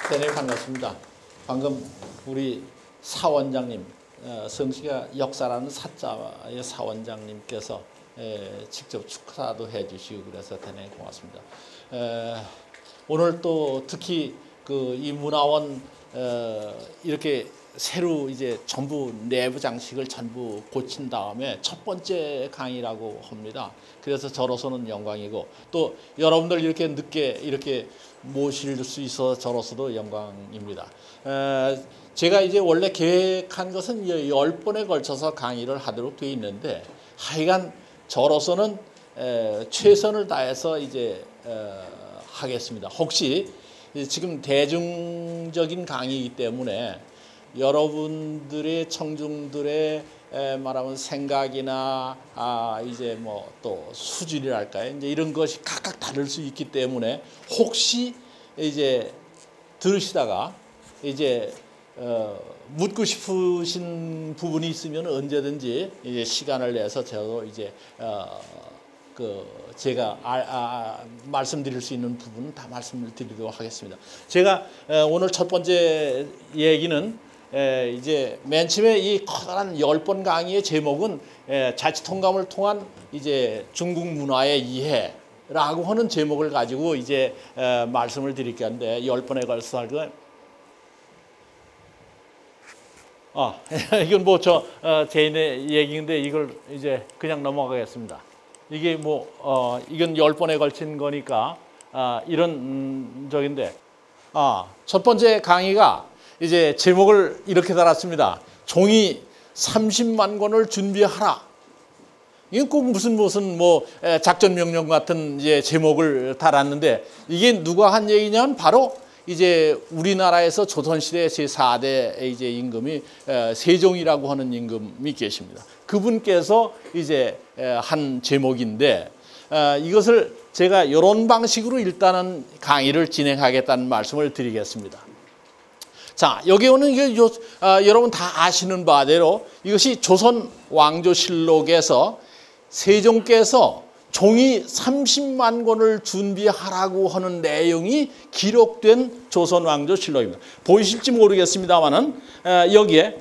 대단히 반갑습니다. 방금 우리 사원장님, 성씨가 역사라는 사자의 사원장님께서 직접 축하도 해주시고 그래서 대단히 고맙습니다. 오늘 또 특히 이 문화원 이렇게 새로 이제 전부 내부 장식을 전부 고친 다음에 첫 번째 강의라고 합니다. 그래서 저로서는 영광이고 또 여러분들 이렇게 늦게 이렇게 모실 수 있어서 저로서도 영광입니다. 제가 이제 원래 계획한 것은 10번에 걸쳐서 강의를 하도록 되어 있는데 하여간 저로서는 최선을 다해서 이제 하겠습니다. 혹시 지금 대중적인 강의이기 때문에 여러분들의 청중들의 말하면 생각이나 이제 뭐 또 수준이랄까요, 이제 이런 것이 각각 다를 수 있기 때문에 혹시 이제 들으시다가 이제 묻고 싶으신 부분이 있으면 언제든지 이제 시간을 내서 저도 이제 제가 말씀드릴 수 있는 부분은 다 말씀을 드리도록 하겠습니다. 제가 오늘 첫 번째 얘기는 이제 맨 처음에 이 커다란 10번 강의의 제목은 자치통감을 통한 이제 중국 문화의 이해라고 하는 제목을 가지고 이제 말씀을 드릴 건데 10번에 걸쳐서 할 거. 이건 뭐 개인의 얘기인데 이걸 이제 그냥 넘어가겠습니다. 이게 뭐 이건 10번에 걸친 거니까 이런 적인데 첫 번째 강의가 이제 제목을 이렇게 달았습니다. 종이 30만 권을 준비하라. 이게 꼭 무슨 뭐 작전 명령 같은 이제 제목을 달았는데 이게 누가 한 얘기냐면 바로 이제 우리나라에서 조선시대 제4대 이제 임금이 세종이라고 하는 임금이 계십니다. 그분께서 이제 한 제목인데 이것을 제가 이런 방식으로 일단은 강의를 진행하겠다는 말씀을 드리겠습니다. 자, 여기 오는 이게 여러분 다 아시는 바대로 이것이 조선 왕조실록에서 세종께서 종이 30만 권을 준비하라고 하는 내용이 기록된 조선 왕조실록입니다. 보이실지 모르겠습니다만은 여기에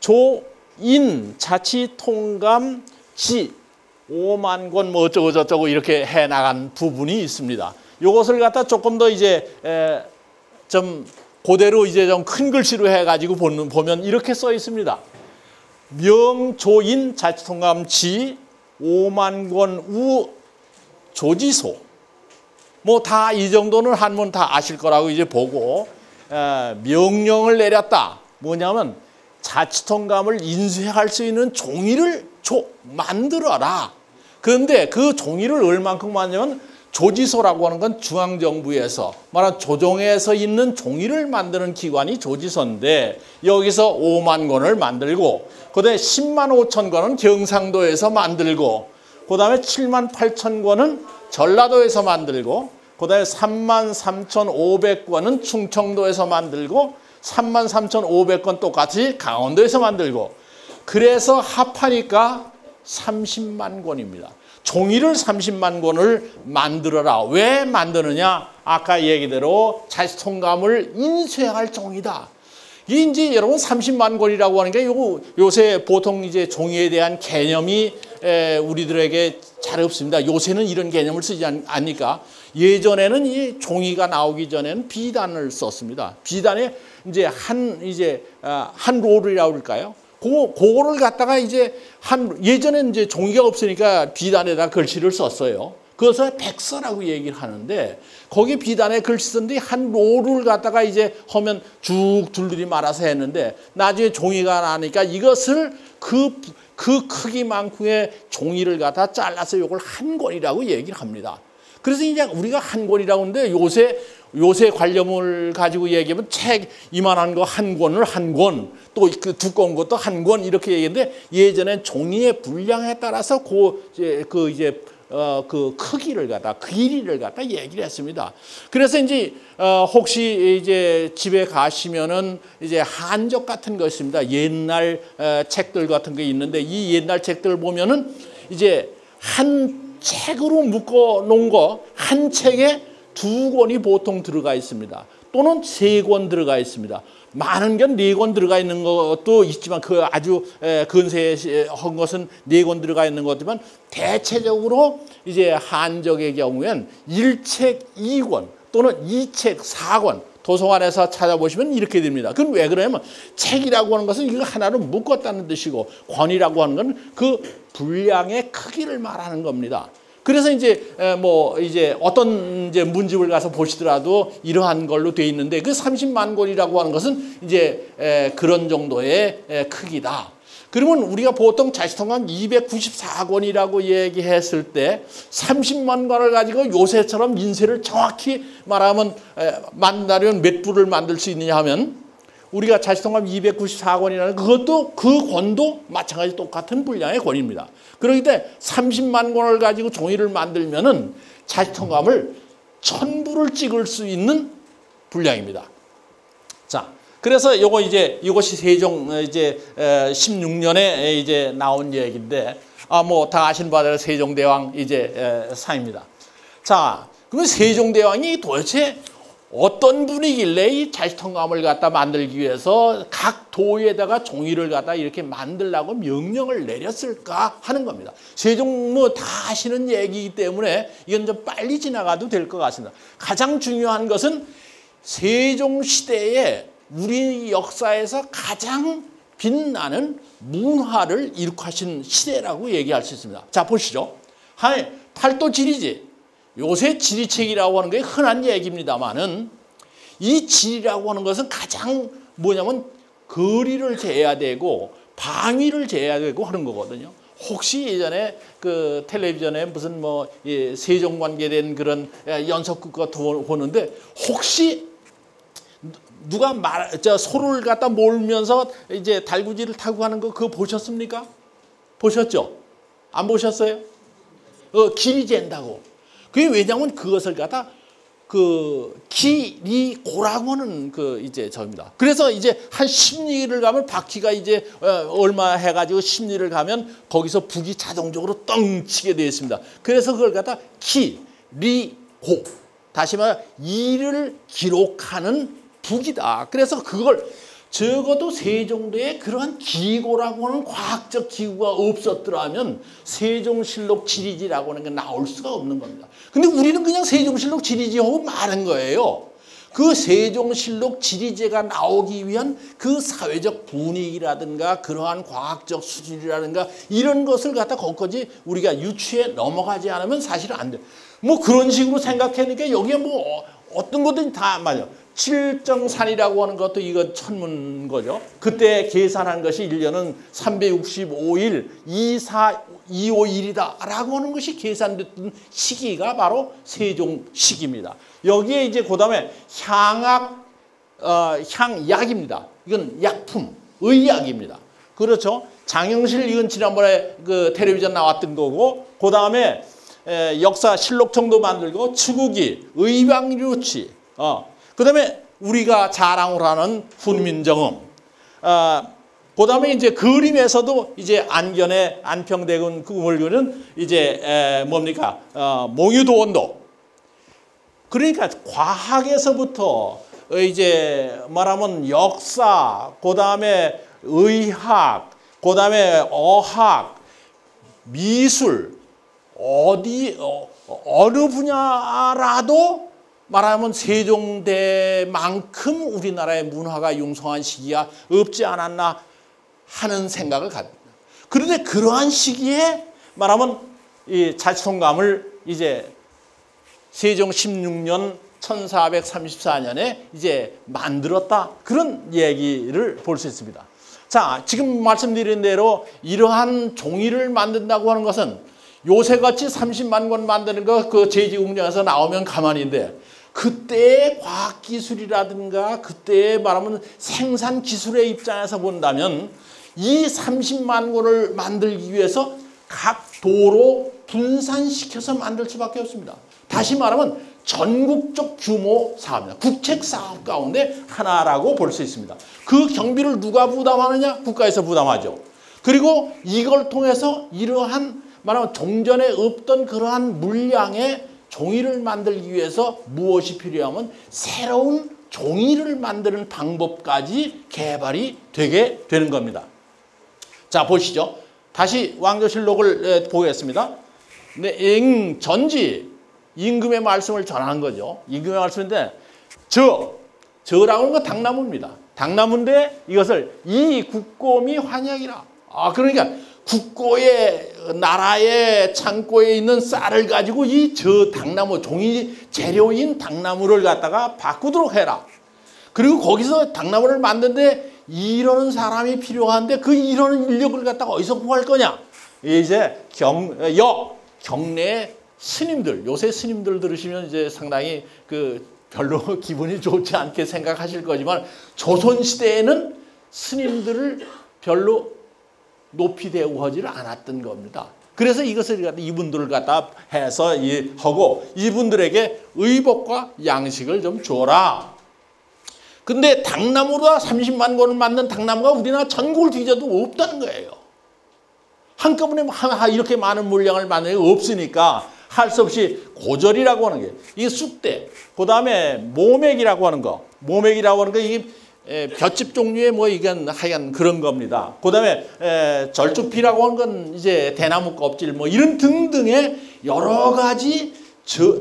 명조인 자치통감 지 5만 권 뭐 어쩌고 저쩌고 이렇게 해 나간 부분이 있습니다. 이것을 갖다 조금 더 이제 좀 그대로 이제 좀 큰 글씨로 해가지고 보면 이렇게 써 있습니다. 명조인 자치통감 지 5만 권 우 조지소. 뭐 다 이 정도는 한문 다 아실 거라고 이제 보고 명령을 내렸다. 뭐냐면 자치통감을 인쇄할 수 있는 종이를 만들어라. 그런데 그 종이를 얼만큼 만들냐면 조지소라고 하는 건 중앙정부에서 말하는 조정에서 있는 종이를 만드는 기관이 조지소인데 여기서 5만 권을 만들고 그다음에 10만 5천 권은 경상도에서 만들고 그다음에 7만 8천 권은 전라도에서 만들고 그다음에 3만 3,500권은 충청도에서 만들고 3만 3,500권 똑같이 강원도에서 만들고 그래서 합하니까 30만 권입니다. 종이를 30만 권을 만들어라. 왜 만드느냐? 아까 얘기대로 자치통감을 인쇄할 종이다. 이게 이제 여러분 30만 권이라고 하는 게 요새 보통 이제 종이에 대한 개념이 우리들에게 잘 없습니다. 요새는 이런 개념을 쓰지 않으니까 예전에는 이 종이가 나오기 전에는 비단을 썼습니다. 비단에 이제 한 롤이라고 할까요? 그거를 갖다가 이제 예전에 이제 종이가 없으니까 비단에다 글씨를 썼어요. 그것을 백서라고 얘기를 하는데 거기 비단에 글씨 썼는데 한 롤을 갖다가 이제 하면 쭉 둘둘이 말아서 했는데 나중에 종이가 나니까 이것을 그 크기만큼의 종이를 갖다 잘라서 이걸 한 권이라고 얘기를 합니다. 그래서 이제 우리가 한 권이라고 하는데 요새 관념을 가지고 얘기하면 책 이만한 거 한 권을 한 권, 또 그 두꺼운 것도 한 권 이렇게 얘기했는데 예전엔 종이의 분량에 따라서 그 크기를 갖다 길이를 갖다 얘기를 했습니다. 그래서 이제 혹시 이제 집에 가시면은 이제 한적 같은 거 있습니다. 옛날 책들 같은 게 있는데 이 옛날 책들 보면은 이제 한 책으로 묶어 놓은 거 한 책에 2권이 보통 들어가 있습니다. 또는 3권 들어가 있습니다. 많은 건 4권 들어가 있는 것도 있지만 그 아주 근세한 것은 4권 들어가 있는 것이지만 대체적으로 이제 한적의 경우엔 1책 2권 또는 2책 4권 도서관에서 찾아보시면 이렇게 됩니다. 그건 왜 그러냐면 책이라고 하는 것은 이거 하나로 묶었다는 뜻이고 권이라고 하는 건 그 분량의 크기를 말하는 겁니다. 그래서 이제 이제 어떤 이제 문집을 가서 보시더라도 이러한 걸로 돼 있는데 그 30만 권이라고 하는 것은 이제 그런 정도의 크기다. 그러면 우리가 보통 자시통감 294권이라고 얘기했을 때 30만 권을 가지고 요새처럼 인쇄를 정확히 말하면 만들려면 몇 부를 만들 수 있느냐 하면 우리가 자시통감 294권이라는 그것도 그 권도 마찬가지 똑같은 분량의 권입니다. 그렇기 때문에 30만 권을 가지고 종이를 만들면은 자시통감을 1000부를 찍을 수 있는 분량입니다. 자, 그래서 이것이 세종 이제 16년에 이제 나온 얘기인데 다 아시는 바대로 세종대왕 이제 사입니다. 자, 그러면 세종대왕이 도대체 어떤 분이길래 이 자시통감을 갖다 만들기 위해서 각 도에다가 종이를 갖다 이렇게 만들라고 명령을 내렸을까 하는 겁니다. 세종 다 아시는 얘기이기 때문에 이건 좀 빨리 지나가도 될 것 같습니다. 가장 중요한 것은 세종 시대에 우리 역사에서 가장 빛나는 문화를 이룩하신 시대라고 얘기할 수 있습니다. 자, 보시죠. 팔도 지리지. 요새 지리책이라고 하는 게 흔한 얘기입니다만은 이 지리라고 하는 것은 가장 뭐냐면 거리를 재야 되고 방위를 재야 되고 하는 거거든요. 혹시 예전에 그 텔레비전에 무슨 세종 관계된 그런 연속극 같은 보는데 혹시 누가 소를 갖다 몰면서 이제 달구지를 타고 가는 거 그거 보셨습니까? 보셨죠? 안 보셨어요? 길이 잰다고. 그게 왜냐하면 그것을 갖다 기리고라고 하는 이제 저입니다. 그래서 이제 한 10리를 가면 바퀴가 이제 얼마 해가지고 10리를 가면 거기서 북이 자동적으로 떵 치게 되어 있습니다. 그래서 그걸 갖다 기리고 다시 말해 일을 기록하는 북이다. 그래서 그걸 적어도 세종대에 그러한 기고라고 하는 과학적 기구가 없었더라면 세종실록 지리지라고 하는 게 나올 수가 없는 겁니다. 근데 우리는 그냥 세종실록 지리지하고 마는 거예요. 그 세종실록 지리제가 나오기 위한 그 사회적 분위기라든가 그러한 과학적 수준이라든가 이런 것을 갖다 거기까지 우리가 유추해 넘어가지 않으면 사실은 안 돼. 그런 식으로 생각하니까 여기에 어떤 것들이 다 맞아. 칠정산이라고 하는 것도 이거 천문 거죠. 그때 계산한 것이 1년은 365일 251이다 라고 하는 것이 계산됐던 시기가 바로 세종 시기입니다. 여기에 이제 그 다음에 향약입니다. 이건 약품, 의약입니다. 그렇죠. 장영실 이건 지난번에 그 텔레비전 나왔던 거고 그 다음에 역사 실록청도 만들고 추구기, 의방류치 그 다음에 우리가 자랑을 하는 훈민정음. 그 다음에 이제 그림에서도 이제 안견의 안평대군 꿈을 그는 이제 뭡니까? 몽유도원도. 그러니까 과학에서부터 이제 말하면 역사, 그 다음에 의학, 그 다음에 어학, 미술, 어느 분야라도 말하면 세종대만큼 우리나라의 문화가 융성한 시기가 없지 않았나 하는 생각을 가집니다. 그런데 그러한 시기에 말하면 이 자시통감을 이제 세종 16년 1434년에 이제 만들었다. 그런 얘기를 볼 수 있습니다. 자, 지금 말씀드린 대로 이러한 종이를 만든다고 하는 것은 요새같이 30만 권 만드는 거 그 제지공장에서 나오면 가만히인데 그때의 과학기술이라든가 그때의 말하면 생산기술의 입장에서 본다면 이 30만 권을 만들기 위해서 각 도로 분산시켜서 만들 수밖에 없습니다. 다시 말하면 전국적 규모 사업입니다. 국책사업 가운데 하나라고 볼 수 있습니다. 그 경비를 누가 부담하느냐? 국가에서 부담하죠. 그리고 이걸 통해서 이러한 말하면 종전에 없던 그러한 물량의 종이를 만들기 위해서 무엇이 필요하면 새로운 종이를 만드는 방법까지 개발이 되게 되는 겁니다. 자, 보시죠. 다시 왕조실록을 보겠습니다. 네, 전지 임금의 말씀을 전하는 거죠. 임금의 말씀인데 저라고 하는 건 당나무입니다. 당나무인데 이것을 이 국고미 환약이라. 그러니까 국고의 나라의 창고에 있는 쌀을 가지고 이 당나무 종이 재료인 당나무를 갖다가 바꾸도록 해라. 그리고 거기서 당나무를 만드는데 이러는 사람이 필요한데 그 이러는 인력을 갖다가 어디서 구할 거냐? 이제 경내 스님들, 요새 스님들 들으시면 이제 상당히 별로 기분이 좋지 않게 생각하실 거지만 조선 시대에는 스님들을 별로 높이 대우하지를 않았던 겁니다. 그래서 이것을 이분들을 갖다 해서 하고 이분들에게 의복과 양식을 좀 줘라. 근데 당나무로 30만 권을 만든 당나무가 우리나라 전국을 뒤져도 없다는 거예요. 한꺼번에 이렇게 많은 물량을 만드는 게 없으니까 할 수 없이 고절이라고 하는 게 이게 쑥대, 그 다음에 모맥이라고 하는 거, 모맥이라고 하는 거 이게 볏짚 종류의 이건 하여간 그런 겁니다. 그 다음에 절주피라고 하는 건 이제 대나무 껍질 이런 등등의 여러 가지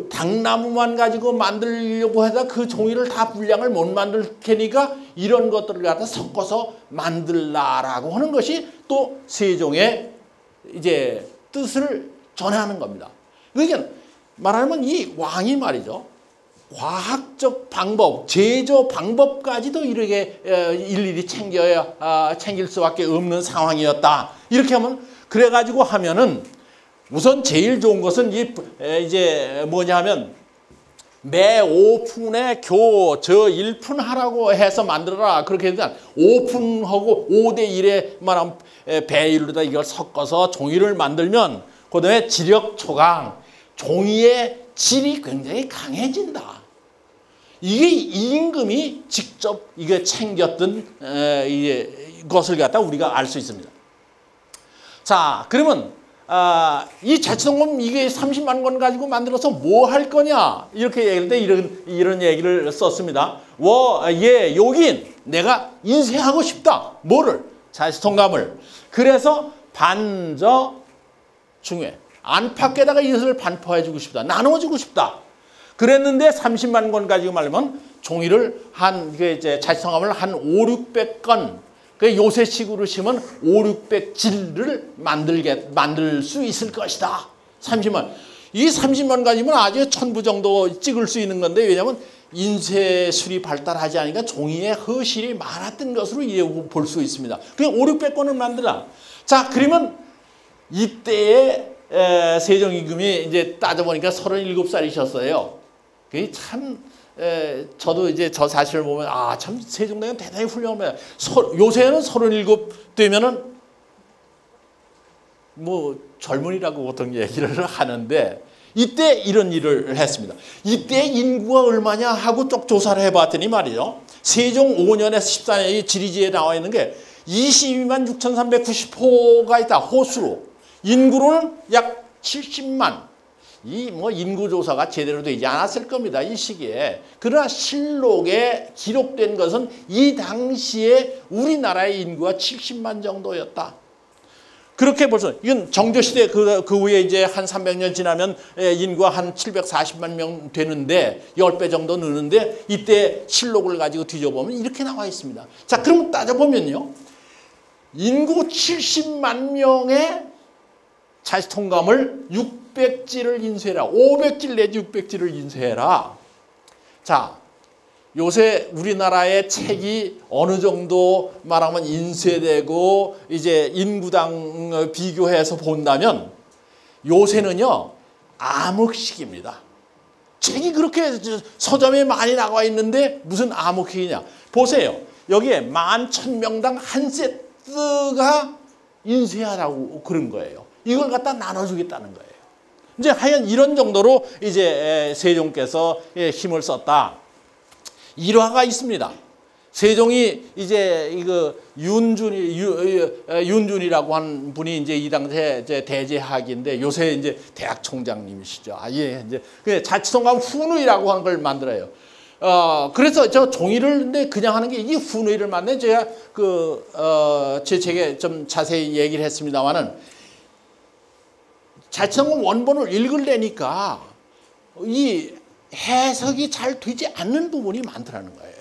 당나무만 가지고 만들려고 해서 그 종이를 다 분량을 못 만들 테니까 이런 것들을 갖다 섞어서 만들라라고 하는 것이 또 세종의 이제 뜻을 전하는 겁니다. 그러니까 말하면 이 왕이 말이죠. 과학적 방법, 제조 방법까지도 이렇게 일일이 챙길 수밖에 없는 상황이었다. 이렇게 하면 그래가지고 하면은 우선 제일 좋은 것은 이제 뭐냐 하면 매 5푼에 저 1푼 하라고 해서 만들어라. 그렇게 되면 5푼하고 5대 1에 말하면 배율로다 이걸 섞어서 종이를 만들면 그다음에 지력 초강, 종이의 질이 굉장히 강해진다. 이게 임금이 직접 이게 챙겼던 것을 갖다 우리가 알 수 있습니다. 자, 그러면 이 자치동금 이게 30만 권 가지고 만들어서 뭐 할 거냐 이렇게 얘기할 때 이런 얘기를 썼습니다. 여긴 내가 인쇄하고 싶다. 뭐를? 자치동감을. 그래서 반저 중회 안팎에다가 이것을 반포해주고 싶다. 나눠주고 싶다. 그랬는데 30만 권 가지고 말하면 종이를 이제 자치동감을 한 5, 600건 요새식으로 치면 5, 600질을 만들 수 있을 것이다. 30만. 이 30만 가지면 아주 1000부 정도 찍을 수 있는 건데 왜냐하면 인쇄술이 발달하지 않으니까 종이의 허실이 많았던 것으로 볼 수 있습니다. 그냥 5, 600건을 만들라. 자, 그러면 이때에 세종 임금이 이제 따져보니까 37살이셨어요. 그게 참 저도 이제 저 사실을 보면 참 세종대왕은 대단히 훌륭합니다. 요새는 37 되면은 젊은이라고 보통 얘기를 하는데 이때 이런 일을 했습니다. 이때 인구가 얼마냐 하고 쭉 조사를 해봤더니 말이죠. 세종 5년에 14년에 지리지에 나와 있는 게 22만 6,390호가 있다. 호수로. 인구로는 약 70만. 인구조사가 제대로 되지 않았을 겁니다. 이 시기에. 그러나 실록에 기록된 것은 이 당시에 우리나라의 인구가 70만 정도였다. 그렇게 벌써 이건 정조시대 그 후에 이제 한 300년 지나면 인구가 한 740만 명 되는데 10배 정도 느는데 이때 실록을 가지고 뒤져보면 이렇게 나와 있습니다. 자, 그럼 따져보면요. 인구 70만 명의 자치통감을 600지를 인쇄해라. 500지 내지 600지를 인쇄해라. 자, 요새 우리나라의 책이 어느 정도 말하면 인쇄되고 이제 인구당 비교해서 본다면 요새는요 암흑식입니다. 책이 그렇게 서점에 많이 나와 있는데 무슨 암흑식이냐. 보세요. 여기에 11,000명당 한 세트가 인쇄하라고 그런 거예요. 이걸 갖다 나눠주겠다는 거예요. 이제 하여간 이런 정도로 이제 세종께서 힘을 썼다. 일화가 있습니다. 세종이 이제 이거 윤준이라고 하는 분이 이제 이 당시에 이제 대제학인데 요새 이제 대학 총장님이시죠. 예, 이제 그 자치통감 훈의라고 하는 걸 만들어요. 그래서 저 종이를 근데 그냥 하는 게 이 훈의를 만든 제가 제 책에 좀 자세히 얘기를 했습니다만은 자치통감 원본을 읽으려니까 이 해석이 잘 되지 않는 부분이 많더라는 거예요.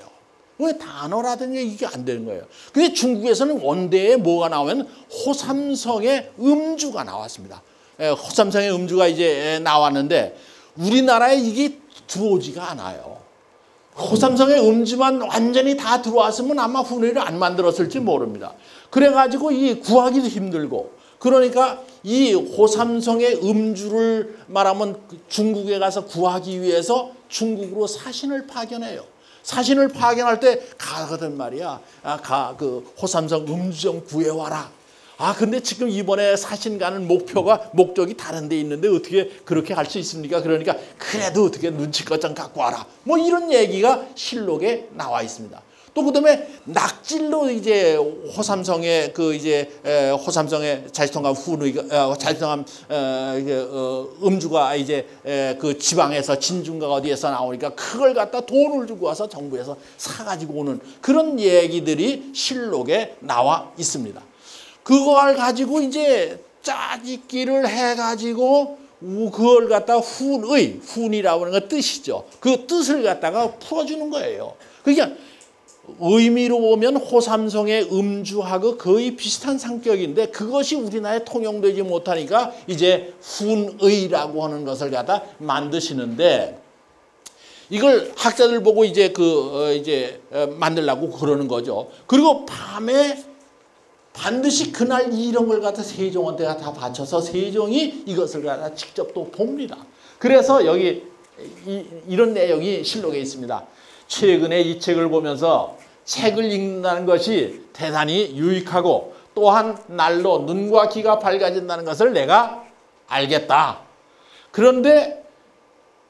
왜 단어라든지 이게 안 되는 거예요. 근데 중국에서는 원대에 뭐가 나오면 호삼성의 음주가 나왔습니다. 호삼성의 음주가 이제 나왔는데 우리나라에 이게 들어오지가 않아요. 호삼성의 음주만 완전히 다 들어왔으면 아마 훈의를 안 만들었을지 모릅니다. 그래가지고 이 구하기도 힘들고 그러니까 이 호삼성의 음주를 말하면 중국에 가서 구하기 위해서 중국으로 사신을 파견해요. 사신을 파견할 때 가거든 말이야. 그 호삼성 음주 좀 구해와라. 근데 지금 이번에 사신 가는 목적이 다른 데 있는데 어떻게 그렇게 할 수 있습니까? 그러니까 그래도 어떻게 눈치껏 좀 갖고 와라. 뭐 이런 얘기가 실록에 나와 있습니다. 또 그다음에 낙질로 이제 호삼성의 호삼성의 자치통감 훈의가 자치통감 음주가 이제 그 지방에서 진중가 어디에서 나오니까 그걸 갖다 돈을 주고 와서 정부에서 사가지고 오는 그런 얘기들이 실록에 나와 있습니다. 그걸 가지고 이제 짜집기를 해가지고 그걸 갖다 훈이라고 하는 거 뜻이죠. 그 뜻을 갖다가 풀어주는 거예요. 그러니까 의미로 보면 호삼성의 음주하고 거의 비슷한 성격인데 그것이 우리나라에 통용되지 못하니까 이제 훈의라고 하는 것을 갖다 만드시는데 이걸 학자들 보고 이제 만들려고 그러는 거죠. 그리고 밤에 반드시 그날 이런 걸 갖다 세종한테 다 바쳐서 세종이 이것을 갖다 직접 또 봅니다. 그래서 여기 이런 내용이 실록에 있습니다. 최근에 이 책을 보면서 책을 읽는다는 것이 대단히 유익하고 또한 날로 눈과 귀가 밝아진다는 것을 내가 알겠다. 그런데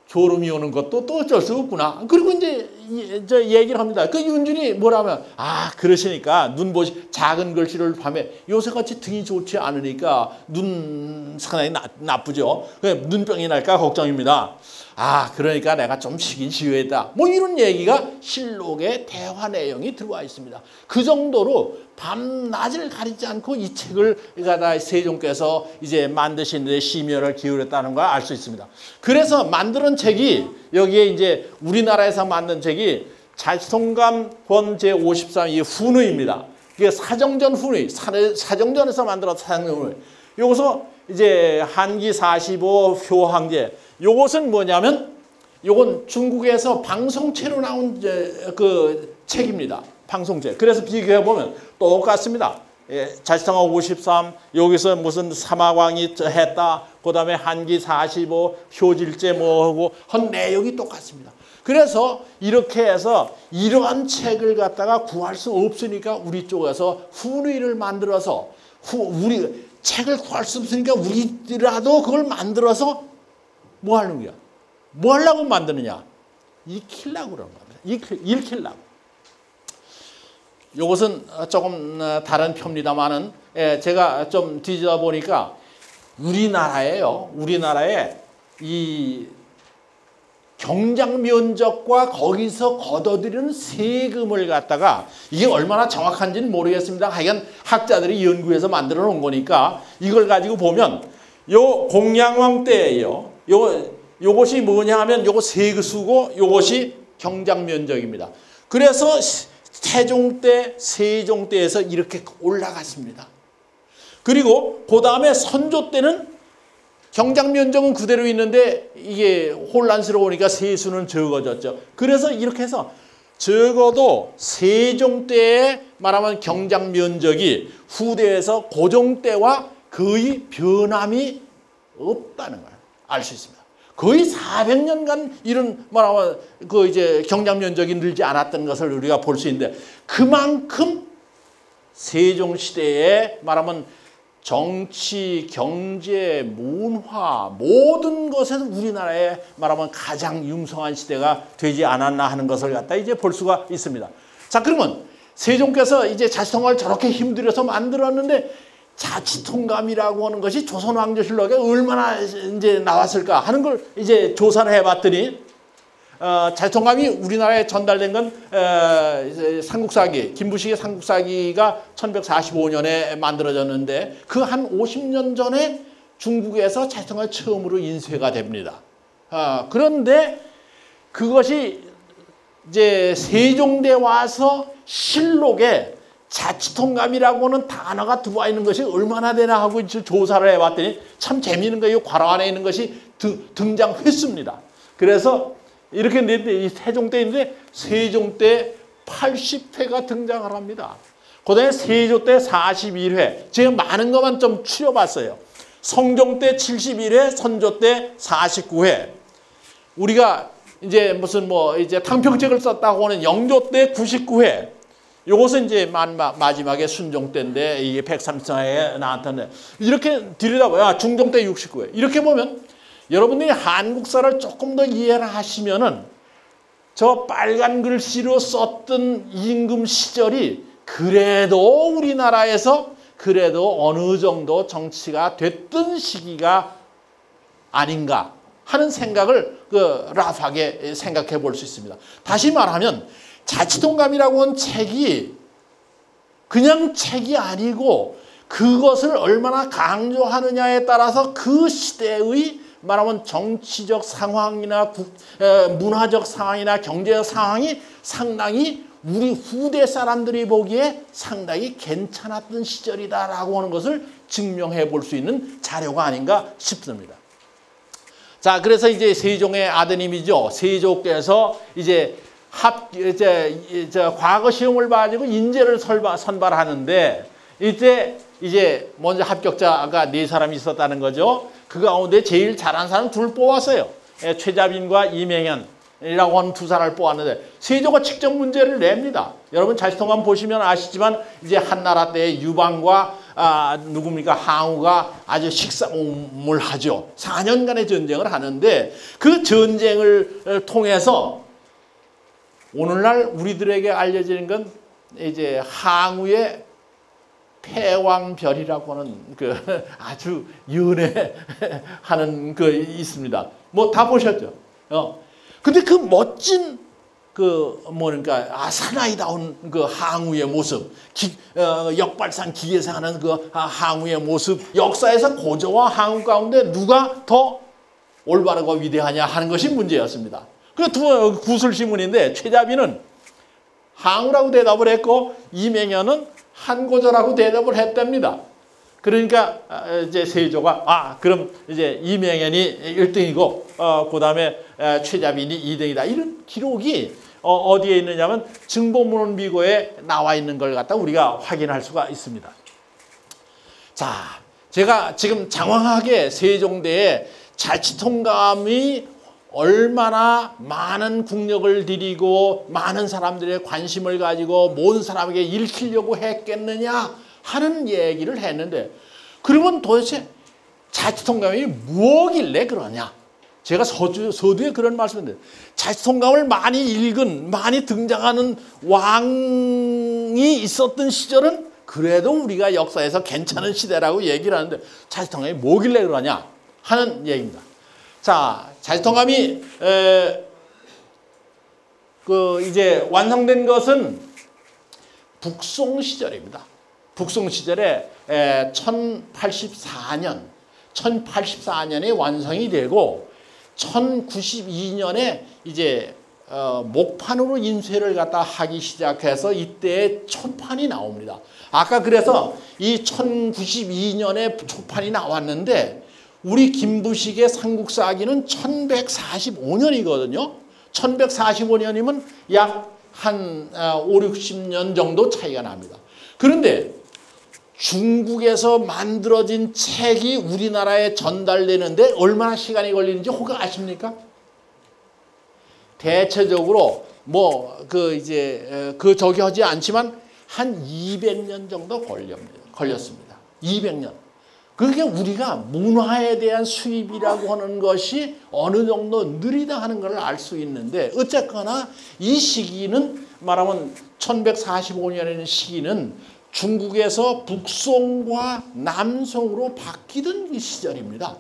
졸음이 오는 것도 또 어쩔 수 없구나. 그리고 이제 얘기를 합니다. 그 윤준이 뭐라면 그러시니까 작은 글씨를 밤에 요새같이 등이 좋지 않으니까 눈 상당히 나쁘죠. 눈병이 날까 걱정입니다. 그러니까 내가 좀 쉬긴 쉬어야겠다. 뭐 이런 얘기가 실록의 대화 내용이 들어와 있습니다. 그 정도로 밤낮을 가리지 않고 이 책을 세종께서 이제 만드시는데 심혈을 기울였다는 걸 알 수 있습니다. 그래서 만드는 책이 여기에 이제 우리나라에서 만든 책이 자치통감 권 제53 이 훈의입니다. 이게 사정전 훈의, 사정전에서 만들어서 사정전 훈의. 여기서 이제 한기 45 효항제. 요것은 뭐냐면 요건 중국에서 방송체로 나온 그 책입니다. 방송체. 그래서 비교해 보면 똑같습니다. 자치통감 53 여기서 무슨 사마광이 했다. 그다음에 한기 45 효질제 뭐하고 한 내용이 똑같습니다. 그래서 이렇게 해서 이러한 책을 갖다가 구할 수 없으니까 우리 쪽에서 훈의를 만들어서 우리 책을 구할 수 없으니까 우리라도 그걸 만들어서 뭐 하는 거야? 뭐 하려고 만드느냐? 익히려고 그러는 겁니다. 읽히려고. 이것은 조금 다른 편입니다만은 제가 좀 뒤지다 보니까 우리나라에 이 경작 면적과 거기서 걷어들이는 세금을 갖다가 이게 얼마나 정확한지는 모르겠습니다. 하여간 학자들이 연구해서 만들어 놓은 거니까 이걸 가지고 보면 요 공양왕 때예요. 요것이 뭐냐 하면 요거 세수고 요것이 경작 면적입니다. 그래서 태종 때, 세종 때에서 이렇게 올라갔습니다. 그리고 그 다음에 선조 때는 경작 면적은 그대로 있는데 이게 혼란스러우니까 세수는 적어졌죠. 그래서 이렇게 해서 적어도 세종 때에 말하면 경작 면적이 후대에서 고종 때와 거의 변함이 없다는 걸 알 수 있습니다. 거의 400년간 이런 말하면 그 이제 경작 면적이 늘지 않았던 것을 우리가 볼 수 있는데 그만큼 세종 시대에 말하면 정치, 경제, 문화 모든 것에서 우리나라에 말하면 가장 융성한 시대가 되지 않았나 하는 것을 갖다 이제 볼 수가 있습니다. 자, 그러면 세종께서 이제 자치통감을 저렇게 힘들여서 만들었는데 자치통감이라고 하는 것이 조선왕조실록에 얼마나 이제 나왔을까 하는 걸 이제 조사를 해봤더니 자치통감이 우리나라에 전달된 건 삼국사기, 김부식의 삼국사기가 1145년에 만들어졌는데 그 한 50년 전에 중국에서 자치통감이 처음으로 인쇄가 됩니다. 그런데 그것이 이제 세종대 와서 실록에 자치통감이라고 하는 단어가 들어와 있는 것이 얼마나 되나 하고 조사를 해봤더니 참 재미있는 거예요. 괄호 안에 있는 것이 등장 횟수입니다. 그래서 이렇게 이 세종 때인데 세종 때 80회가 등장을 합니다. 그다음에 세조 때 41회. 제가 많은 것만 좀 추려봤어요. 성종 때 71회, 선조 때 49회. 우리가 이제 무슨 뭐 이제 탕평책을 썼다고 하는 영조 때 99회. 요것은 이제 마지막에 순종 때인데 이게 130회에 나왔던데 이렇게 들여다봐요. 중종 때 69회. 이렇게 보면 여러분들이 한국사를 조금 더 이해를 하시면은 저 빨간 글씨로 썼던 임금 시절이 그래도 우리나라에서 그래도 어느 정도 정치가 됐던 시기가 아닌가 하는 생각을 라프하게 생각해 볼 수 있습니다. 다시 말하면 자치통감이라고 하는 책이 그냥 책이 아니고 그것을 얼마나 강조하느냐에 따라서 그 시대의 말하면 정치적 상황이나 문화적 상황이나 경제적 상황이 상당히 우리 후대 사람들이 보기에 상당히 괜찮았던 시절이다라고 하는 것을 증명해 볼 수 있는 자료가 아닌가 싶습니다. 자, 그래서 이제 세종의 아드님이죠. 세조께서 이제 과거 시험을 봐가지고 인재를 선발하는데 이제 먼저 합격자가 4사람이 있었다는 거죠. 그 가운데 제일 잘한 사람 둘 뽑았어요. 최자빈과 이맹현이라고 하는 2사람을 뽑았는데 세조가 직접 문제를 냅니다. 여러분 자치통감 보시면 아시지만 이제 한나라 때 유방과 누굽니까 항우가 아주 식상을 하죠. 4년간의 전쟁을 하는데 그 전쟁을 통해서 오늘날 우리들에게 알려지는 건 이제 항우의 패왕별이라고 하는 아주 연애하는 있습니다. 뭐 다 보셨죠? 근데 그 멋진 그러니까 사나이다운 항우의 모습, 역발상 기계상하는 항우의 모습, 역사에서 고조와 항우 가운데 누가 더 올바르고 위대하냐 하는 것이 문제였습니다. 그 구슬신문인데 최자빈은 항우라고 대답을 했고 이맹현은 한고조라고 대답을 했답니다. 그러니까 이제 세조가 그럼 이제 이맹현이 1등이고 그다음에 최자빈이 2등이다. 이런 기록이 어디에 있느냐면 증보문헌비고에 나와 있는 걸 갖다 우리가 확인할 수가 있습니다. 자, 제가 지금 장황하게 세종대에 자치통감이 얼마나 많은 국력을 들이고 많은 사람들의 관심을 가지고 모든 사람에게 읽히려고 했겠느냐 하는 얘기를 했는데 그러면 도대체 자치통감이 뭐길래 그러냐. 제가 서두에 그런 말씀인데 자치통감을 많이 읽은 많이 등장하는 왕이 있었던 시절은 그래도 우리가 역사에서 괜찮은 시대라고 얘기를 하는데 자치통감이 뭐길래 그러냐 하는 얘기입니다. 자, 자치통감이 이제 완성된 것은 북송 시절입니다. 북송 시절에 1084년에 완성이 되고 1092년에 이제 목판으로 인쇄를 갖다 하기 시작해서 이때 초판이 나옵니다. 아까 그래서 이 1092년에 초판이 나왔는데 우리 김부식의 삼국사기는 1145년이거든요. 1145년이면 약 한 5, 60년 정도 차이가 납니다. 그런데 중국에서 만들어진 책이 우리나라에 전달되는데 얼마나 시간이 걸리는지 혹 아십니까? 대체적으로 저기 하지 않지만 한 200년 정도 걸렸습니다. 200년. 그게 우리가 문화에 대한 수입이라고 하는 것이 어느 정도 느리다 하는 걸 알 수 있는데 어쨌거나 이 시기는 말하면 1145년이라는 시기는 중국에서 북송과 남송으로 바뀌던 그 시절입니다.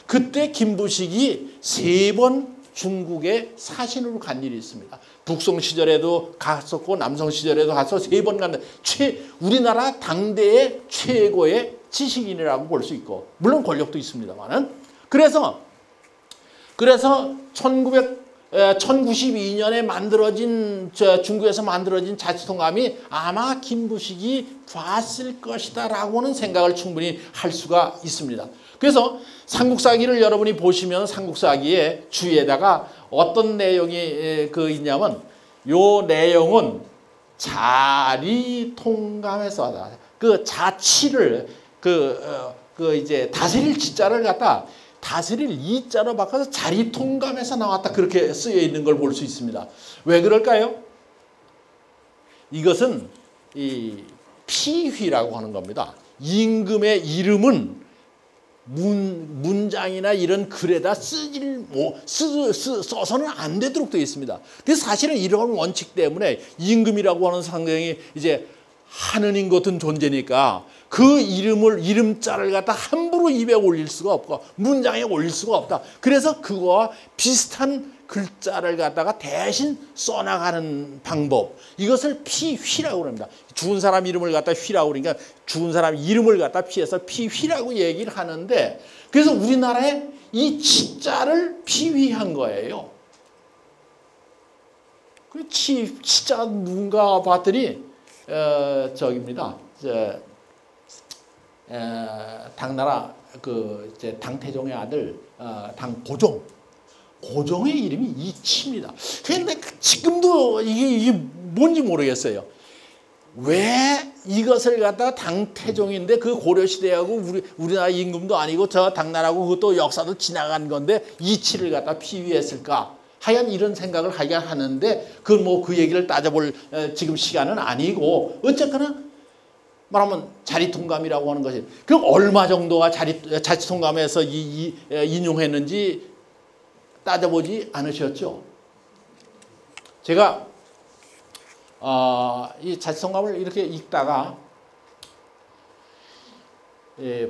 그때 김부식이 3번 중국에 사신으로 간 일이 있습니다. 북송 시절에도 갔었고 남송 시절에도 가서 3번 갔는데 우리나라 당대의 최고의 지식인이라고 볼 수 있고 물론 권력도 있습니다만은 그래서 1092년에 만들어진 중국에서 만들어진 자치통감이 아마 김부식이 봤을 것이다라고는 생각을 충분히 할 수가 있습니다. 그래서 삼국사기를 여러분이 보시면 삼국사기의 주위에다가 어떤 내용이 있냐면 요 내용은 자리통감에서 그 자치를 이제 다스릴 지자를 갖다 다스릴 이자로 바꿔서 자리통감에서 나왔다 그렇게 쓰여 있는 걸 볼 수 있습니다. 왜 그럴까요? 이것은 이 피휘라고 하는 겁니다. 임금의 이름은 문장이나 이런 글에다 써서는 안 되도록 되어 있습니다. 그래서 사실은 이런 원칙 때문에 임금이라고 하는 상당히 이제 하느님 같은 존재니까 그 이름자를 갖다 함부로 입에 올릴 수가 없고 문장에 올릴 수가 없다. 그래서 그거와 비슷한 글자를 갖다가 대신 써나가는 방법, 이것을 피휘라고 합니다. 죽은 사람 이름을 갖다 휘라고 그러니까 죽은 사람 이름을 갖다 피해서 피휘라고 얘기를 하는데, 그래서 우리나라에 이 치자를 피휘한 거예요. 그 치자 누군가 봤더니 저기입니다. 당나라 이제 당태종의 아들 당고종. 고종의 이름이 이치입니다. 그런데 지금도 이게 뭔지 모르겠어요. 왜 이것을 갖다가 당태종인데 그 고려시대하고 우리나라 임금도 아니고 저 당나라하고 그것도 역사도 지나간 건데 이치를 갖다 피휘했을까? 하여간 이런 생각을 하긴 하는데 그 얘기를 따져볼 지금 시간은 아니고, 어쨌거나 말하면 자리통감이라고 하는 것이 그럼 얼마 정도가 자치통감에서 인용했는지 따져보지 않으셨죠? 제가 이 자치통감을 이렇게 읽다가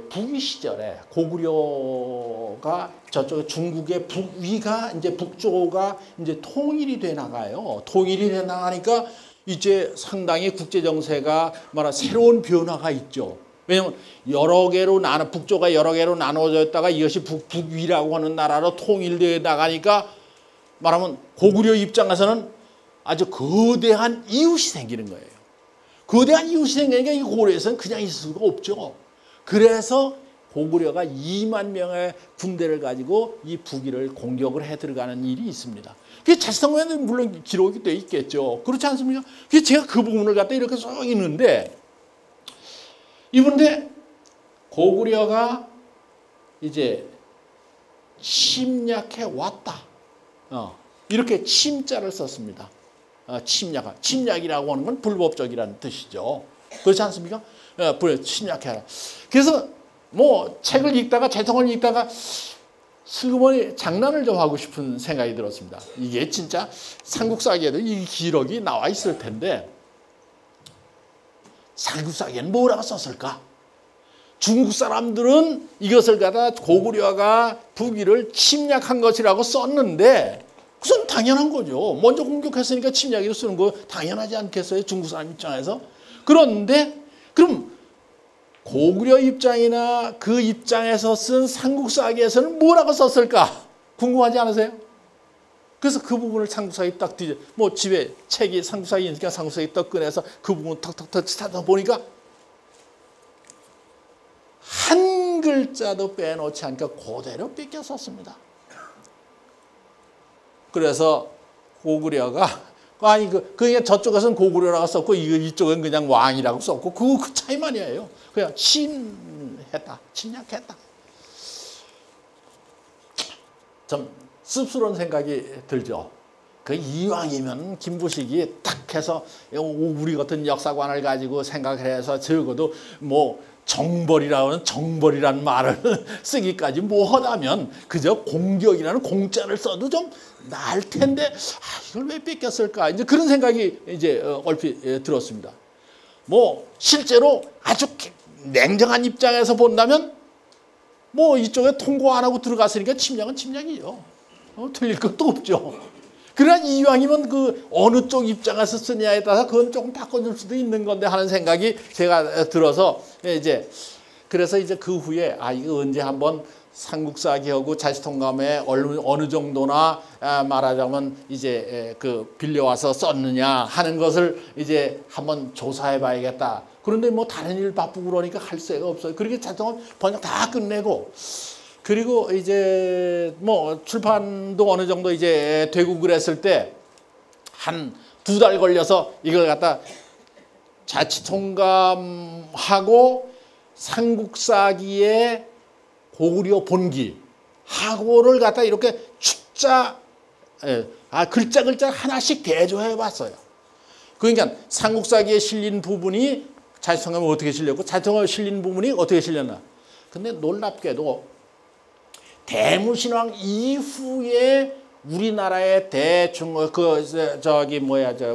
북위 시절에 고구려가 저쪽 중국의 북위가 이제 북조가 이제 통일이 돼 나가요. 통일이 돼 나가니까 이제 상당히 국제 정세가 새로운 변화가 있죠. 왜냐하면 북조가 여러 개로 나눠져 있다가 이것이 북위라고 하는 나라로 통일되어 나가니까 말하면 고구려 입장에서는 아주 거대한 이웃이 생기는 거예요. 거대한 이웃이 생기니까 이 고구려에서는 그냥 있을 수가 없죠. 그래서 고구려가 2만 명의 군대를 가지고 이 북위를 공격을 해 들어가는 일이 있습니다. 그게 자치통감에는 물론 기록이 되어 있겠죠. 그렇지 않습니까? 그래서 제가 그 부분을 갖다 이렇게 써 있는데, 이분데 고구려가 이제 침략해 왔다. 이렇게 침자를 썼습니다. 침략이라고 하는 건 불법적이라는 뜻이죠. 그렇지 않습니까? 침략해라. 그래서 책을 읽다가 재성을 읽다가 슬그머니 장난을 좀 하고 싶은 생각이 들었습니다. 이게 진짜 삼국사기에도 이 기록이 나와 있을 텐데, 삼국사기에는 뭐라고 썼을까? 중국 사람들은 이것을 갖다 고구려가 북위를 침략한 것이라고 썼는데 그건 당연한 거죠. 먼저 공격했으니까 침략이라고 쓰는 거 당연하지 않겠어요? 중국 사람 입장에서. 그런데 그럼 고구려 입장이나 그 입장에서 쓴 삼국사기에서는 뭐라고 썼을까? 궁금하지 않으세요? 그래서 그 부분을 삼국사기 딱 집에 책이 삼국사기 있으니까 삼국사기 딱 꺼내서 그 부분 턱턱턱 찾아 보니까 한 글자도 빼놓지 않고 그대로 뺏겨 썼습니다. 그래서 고구려가 그냥 저쪽에서는 고구려라고 썼고 이쪽은 그냥 왕이라고 썼고 그 차이만이에요. 그냥 침략했다. 좀 씁쓸한 생각이 들죠. 그 이왕이면 김부식이 딱 해서 우리 같은 역사관을 가지고 생각을 해서 적어도 정벌이라는 말을 쓰기까지 뭐하다면 그저 공격이라는 공자를 써도 좀 나을 텐데 이걸 왜 뺏겼을까? 이제 그런 생각이 이제 얼핏 들었습니다. 뭐 실제로 아주 냉정한 입장에서 본다면 뭐 이쪽에 통고 안 하고 들어갔으니까 침략은 침략이죠. 틀릴 것도 없죠. 그러나 이왕이면 그 어느 쪽 입장에서 쓰냐에 따라서 그건 조금 바꿔줄 수도 있는 건데 하는 생각이 제가 들어서 이제 그래서 이제 그 후에 이거 언제 한번 삼국사기하고 자치통감에 어느 정도나 말하자면 이제 그 빌려와서 썼느냐 하는 것을 이제 한번 조사해 봐야겠다. 그런데 뭐 다른 일 바쁘고 그러니까 할 새가 없어요. 그렇게 자치통감 번역 다 끝내고 그리고 이제 뭐 출판도 어느 정도 이제 되고 그랬을 때 한 2달 걸려서 이걸 갖다 자치통감하고 삼국사기의 고구려 본기 하고를 갖다 이렇게 글자 하나씩 대조해 봤어요. 그러니까 삼국사기에 실린 부분이 자치통감에 어떻게 실렸고 자치통감에 실린 부분이 어떻게 실렸나. 근데 놀랍게도 대무신왕 이후에 우리나라의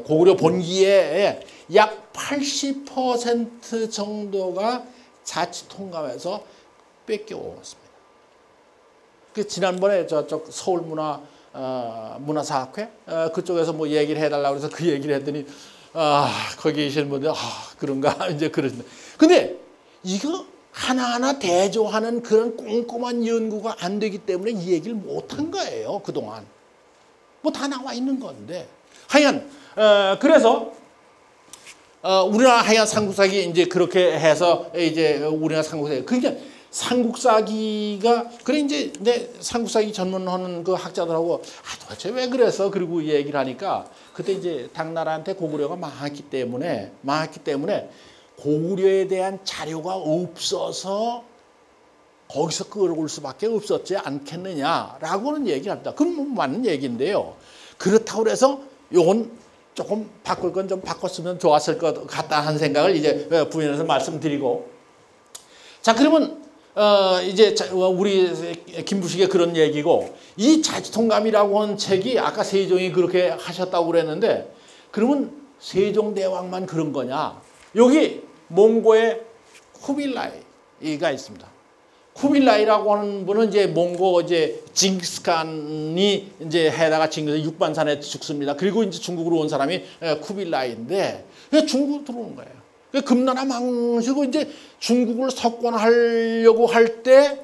고구려 본기의 약 80% 정도가 자치통감에서 뺏겨왔습니다. 그 지난번에 저쪽 서울문화사학회 그쪽에서 뭐 얘기를 해달라고 해서 그 얘기를 했더니 거기 계시는 분들 그런가 이제 그러신다. 근데 이거 하나하나 대조하는 그런 꼼꼼한 연구가 안 되기 때문에 이 얘기를 못한 거예요. 그동안 뭐 다 나와 있는 건데 하여간 그래서 우리나라 하여간 삼국사기 이제 그렇게 해서 이제 우리나라 삼국사기 그러니까 삼국사기가 그래 이제 내 삼국사기 전문하는 그 학자들하고 도대체 왜 그래서 그리고 얘기를 하니까 그때 이제 당나라한테 고구려가 망했기 때문에 고구려에 대한 자료가 없어서 거기서 끌어올 수밖에 없었지 않겠느냐라고는 얘기를 합니다. 그건 뭐 맞는 얘기인데요. 그렇다고 해서 요건 조금 바꿀 건 좀 바꿨으면 좋았을 것 같다는 생각을 이제 부연해서 말씀드리고 자 그러면 이제 우리 김부식의 그런 얘기고 이 자치통감이라고 하는 책이 아까 세종이 그렇게 하셨다고 그랬는데 그러면 세종대왕만 그런 거냐? 여기 몽고의 쿠빌라이가 있습니다. 쿠빌라이라고 하는 분은 이제 몽고 이제 징기스칸이 이제 해다가 육반산에 죽습니다. 그리고 이제 중국으로 온 사람이 쿠빌라이인데 중국으로 들어오는 거예요. 금나라 망치고 이제 중국을 석권하려고 할 때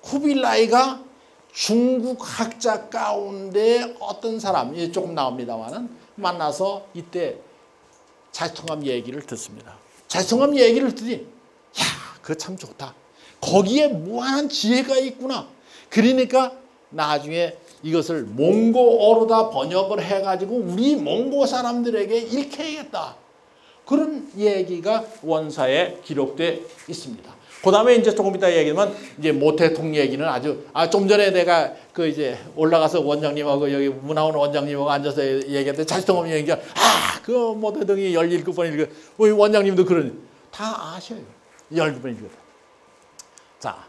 쿠빌라이가 중국 학자 가운데 어떤 사람 조금 나옵니다만은 만나서 이때 자치통감 얘기를 듣습니다. 자치통감 얘기를 듣더니 그거 참 좋다. 거기에 무한한 지혜가 있구나. 그러니까 나중에 이것을 몽고어로다 번역을 해가지고 우리 몽고 사람들에게 읽혀야겠다. 그런 얘기가 원사에 기록돼 있습니다. 그 다음에 이제 조금 이따 얘기하면 이제 모태통 얘기는 아주 좀 전에 내가 그 이제 올라가서 원장님하고 여기 문화원 원장님하고 앉아서 얘기했는데 자치통감 얘기가 그 모태통이 17번 읽어. 우리 원장님도 그런 다 아셔요. 17번 읽어. 자,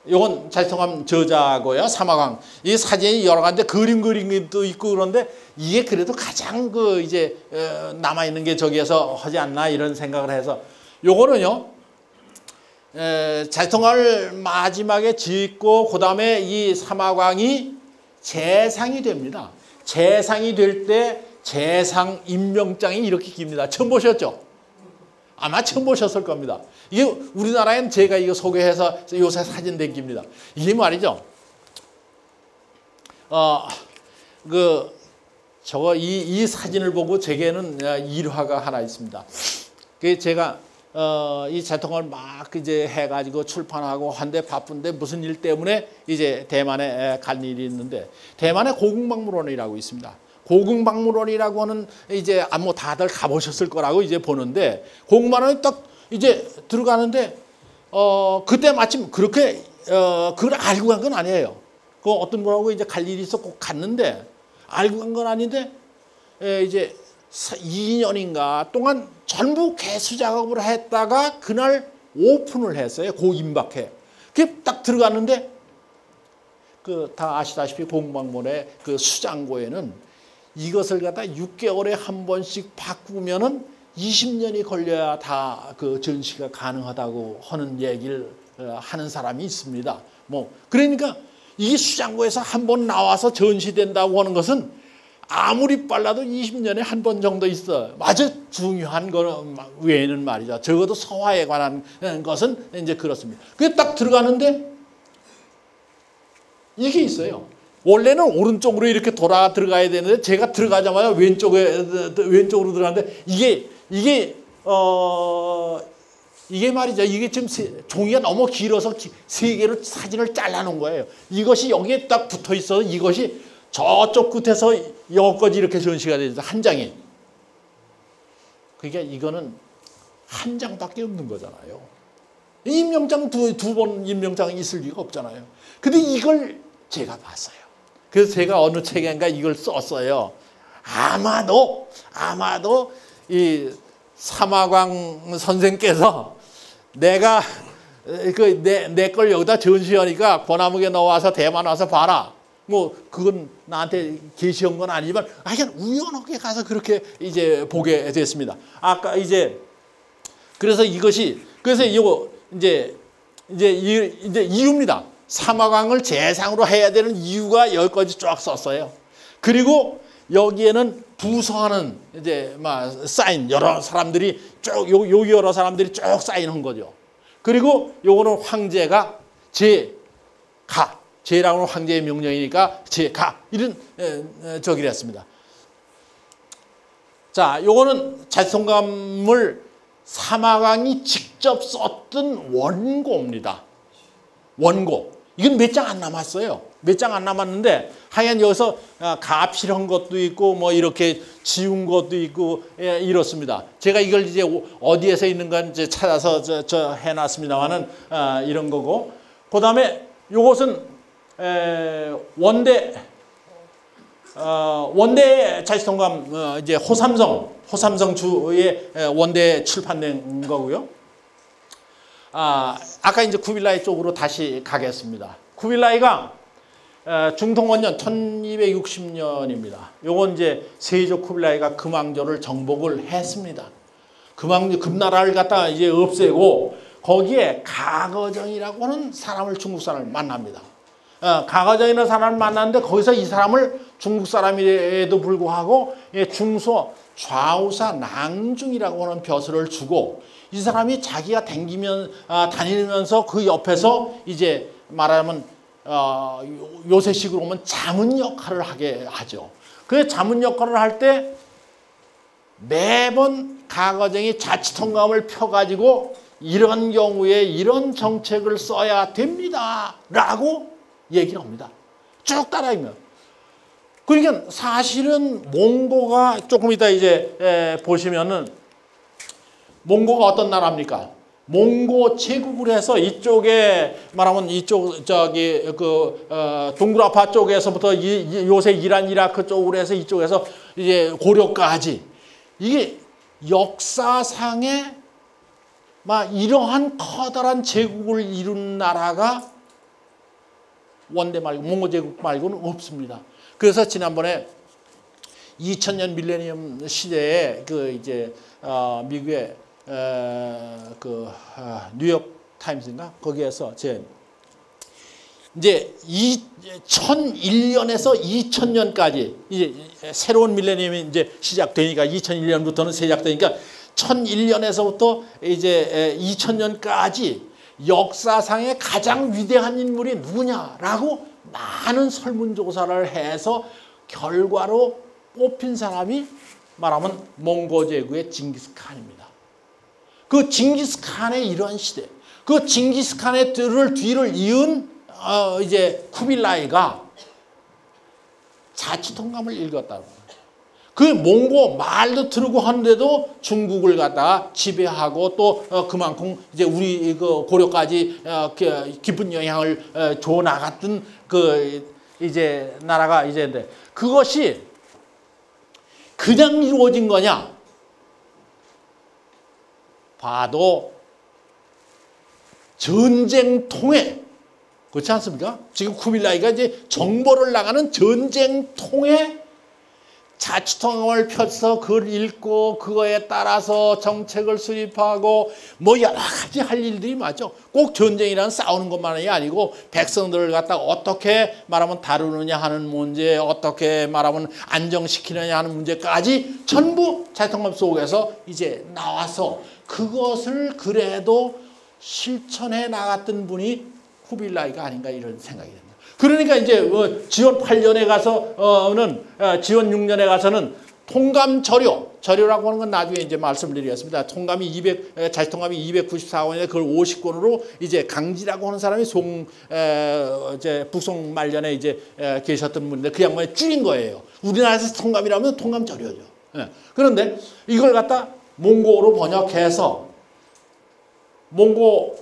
요건 자치통감 저자고요. 사마광. 이 사진이 여러 가지인데 그림도 있고 그런데 이게 그래도 가장 그 이제 남아 있는 게 저기에서 하지 않나 이런 생각을 해서 요거는요. 자치통감을 마지막에 짓고 그 다음에 이 사마광이 재상이 됩니다. 재상이 될 때 재상 임명장이 이렇게 깁니다. 처음 보셨죠? 아마 처음 보셨을 겁니다. 이게 우리나라엔 제가 이거 소개해서 요새 사진 댕깁니다. 이게 말이죠. 이 사진을 보고 제게는 일화가 하나 있습니다. 그 제가 이 자치통감을 막 이제 해가지고 출판하고 한데 바쁜데 무슨 일 때문에 이제 대만에 갈 일이 있는데 대만에 고궁박물원이라고 있습니다. 고궁박물원이라고 하는 이제 뭐 다들 가보셨을 거라고 이제 보는데 고궁박물원에 딱 이제 들어가는데 그때 마침 그렇게 그걸 알고 간 건 아니에요. 그 어떤 분하고 이제 갈 일이 있어 꼭 갔는데 알고 간 건 아닌데 이제 2년인가 동안 전부 개수 작업을 했다가 그날 오픈을 했어요. 고 임박해. 그게 딱 들어갔는데 다 아시다시피 공방문의 그 수장고에는 이것을 갖다 6개월에 한 번씩 바꾸면은 20년이 걸려야 다 그 전시가 가능하다고 하는 얘기를 하는 사람이 있습니다. 그러니까 이 수장고에서 한 번 나와서 전시된다고 하는 것은 아무리 빨라도 20년에 한 번 정도 있어. 아주 중요한 거 외에는 말이죠. 적어도 서화에 관한 것은 이제 그렇습니다. 그게 딱 들어가는데 이게 있어요. 원래는 오른쪽으로 이렇게 돌아 들어가야 되는데 제가 들어가자마자 왼쪽으로 들어가는데 이게 말이죠. 이게 지금 종이가 너무 길어서 세 개로 사진을 잘라놓은 거예요. 이것이 여기에 딱 붙어 있어서 이것이 저쪽 끝에서 여기까지 이렇게 전시가 되죠. 한 장이. 그러니까 이거는 한 장밖에 없는 거잖아요. 임명장 두 번 임명장이 있을 리가 없잖아요. 근데 이걸 제가 봤어요. 그래서 제가 어느 책인가 이걸 썼어요. 아마도 이 사마광 선생께서 내가 내 걸 여기다 전시하니까 권아무개 넣어와서 대만 와서 봐라. 그건 나한테 게시한 건 아니지만 하여간 우연하게 가서 그렇게 이제 보게 됐습니다. 아까 그래서 이거 이제 이유입니다. 사마광을 재상으로 해야 되는 이유가 여기까지 쫙 썼어요. 그리고 여기에는 부서하는 사인 여러 사람들이 쭉 여기 여러 사람들이 쭉 사인한 거죠. 그리고 요거는 황제가 제라고 하는 황제의 명령이니까 제가 이런 저기를 했습니다. 자, 요거는 자치통감을 사마광이 직접 썼던 원고입니다. 원고. 이건 몇 장 안 남았어요. 몇 장 안 남았는데 하여간 여기서 가필한 것도 있고 이렇게 지운 것도 있고 이렇습니다. 제가 이걸 이제 어디에서 있는가 이제 찾아서 저 해놨습니다만은 이런 거고. 그다음에 요것은 원대 자치통감 이제 호삼성 주의 원대 출판된 거고요. 아까 이제 쿠빌라이 쪽으로 다시 가겠습니다. 쿠빌라이가 중통원년 1260년입니다. 요건 이제 세조 쿠빌라이가 금왕조를 정복을 했습니다. 금나라를 갖다가 이제 없애고 거기에 가거정이라고 하는 중국 사람을 만납니다. 가거정이라는 사람을 만났는데 거기서 이 사람을 중국 사람임에도 불구하고 중소 좌우사 낭중이라고 하는 벼슬을 주고 이 사람이 자기가 다니면서 그 옆에서 이제 말하면 요새식으로 보면 자문 역할을 하게 하죠. 그 자문 역할을 할 때 매번 가거정이 자치통감을 펴가지고 이런 경우에 이런 정책을 써야 됩니다. 라고 얘기를 합니다. 쭉 따라하면. 그러니까 사실은 몽고가 조금 이따 이제 보시면은 몽고가 어떤 나라입니까? 몽고 제국을 해서 이쪽에 말하면 이쪽 동굴아파 쪽에서부터 요새 이란 이라크 쪽으로 해서 이쪽에서 이제 고려까지 이게 역사상에 이러한 커다란 제국을 이룬 나라가 원대 말고 몽고 제국 말고는 없습니다. 그래서 지난번에 2000년 밀레니엄 시대에 미국의 뉴욕 타임스인가 거기에서 이제 2001년에서 2000년까지 이제 새로운 밀레니엄이 이제 시작되니까 2001년부터는 시작되니까 1001년에서부터 이제 2000년까지 역사상의 가장 위대한 인물이 누구냐라고 많은 설문조사를 해서 결과로 뽑힌 사람이 말하면 몽고 제국의 징기스칸입니다. 그 징기스칸의 이러한 시대, 그 징기스칸의 뒤를 이은 이제 쿠빌라이가 자치통감을 읽었다고. 그 몽고 말도 들고 하는데도 중국을 갖다가 지배하고 또 그만큼 이제 우리 그 고려까지 깊은 영향을 줘 나갔던 그 이제 나라가 이제 그것이 그냥 이루어진 거냐? 봐도 전쟁통에, 그렇지 않습니까? 지금 쿠빌라이가 이제 정보를 나가는 전쟁통에 자치통감을 펴서 그걸 읽고 그거에 따라서 정책을 수립하고 뭐 여러 가지 할 일들이 많죠. 꼭 전쟁이란 싸우는 것만이 아니고 백성들을 갖다가 어떻게 말하면 다루느냐 하는 문제, 어떻게 말하면 안정시키느냐 하는 문제까지 전부 자치통감 속에서 이제 나와서 그것을 그래도 실천해 나갔던 분이 쿠빌라이가 아닌가 이런 생각이 듭니다. 그러니까 이제 지원 8년에 가서는 지원 6년에 가서는 통감 저료라고 하는 건 나중에 이제 말씀드리겠습니다. 통감이 자치통감이 294권인데 그걸 50권으로 이제 강지라고 하는 사람이 이제 북송 말년에 이제 계셨던 분인데 그 양반이 줄인 거예요. 우리나라에서 통감이라면 통감 저료죠. 그런데 이걸 갖다 몽고로 번역해서 몽고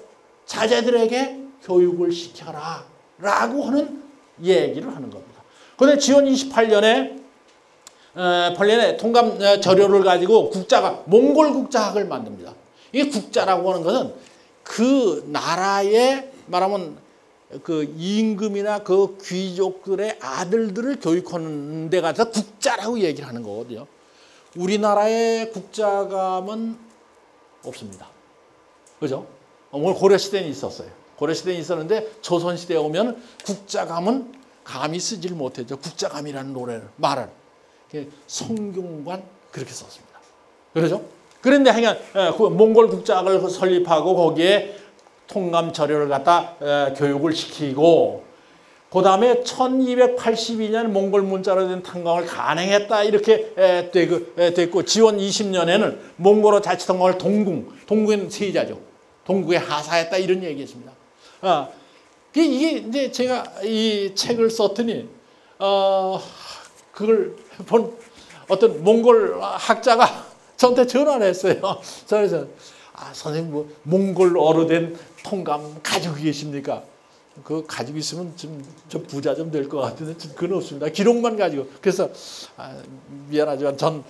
자제들에게 교육을 시켜라 라고 하는 얘기를 하는 겁니다. 그런데 지원 28년에 통감 저료를 가지고 몽골 국자학을 만듭니다. 이 국자라고 하는 것은 그 나라의 말하면 그 임금이나 그 귀족들의 아들들을 교육하는 데 가서 국자라고 얘기를 하는 거거든요. 우리나라의 국자감은 없습니다. 그죠? 오늘 고려시대는 있었어요. 고려시대에 있었는데 조선시대에 오면 국자감은 감히 쓰질 못했죠. 국자감이라는 말을 성균관 그렇게 썼습니다. 그러죠? 그런데 하여간 몽골 국자학을 설립하고 거기에 통감 저료를 갖다 교육을 시키고 그 다음에 1282년 몽골 문자로 된 탕감을 간행했다 이렇게 됐고 지원 20년에는 몽골어 자치통감을 동궁의 세자죠. 동국에 하사했다 이런 얘기했습니다. 이게 이제 제가 이 책을 썼더니 그걸 본 어떤 몽골 학자가 저한테 전화를 했어요. 그래서 선생님 뭐 몽골어로 된 통감 가지고 계십니까? 그거 가지고 있으면 좀 부자 좀 될 것 같은데 그건 없습니다. 기록만 가지고. 그래서 미안하지만 전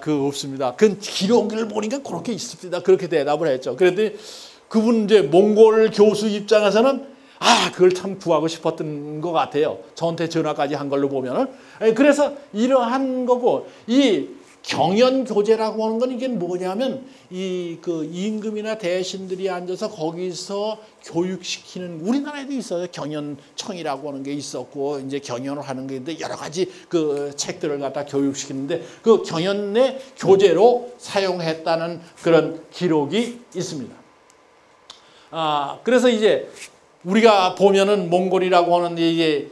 그거 없습니다. 그 기록을 보니까 그렇게 있습니다. 그렇게 대답을 했죠. 그랬더니 그분 이제 몽골 교수 입장에서는 그걸 참 구하고 싶었던 것 같아요. 저한테 전화까지 한 걸로 보면은. 그래서 이러한 거고 이 경연교제라고 하는 건 이게 뭐냐면 그 임금이나 대신들이 앉아서 거기서 교육시키는 우리나라에도 있어요. 경연청이라고 하는 게 있었고 이제 경연을 하는 게 있는데 여러 가지 그 책들을 갖다 교육시키는데 그 경연의 교재로 사용했다는 그런 기록이 있습니다. 그래서 이제 우리가 보면은 몽골이라고 하는 이게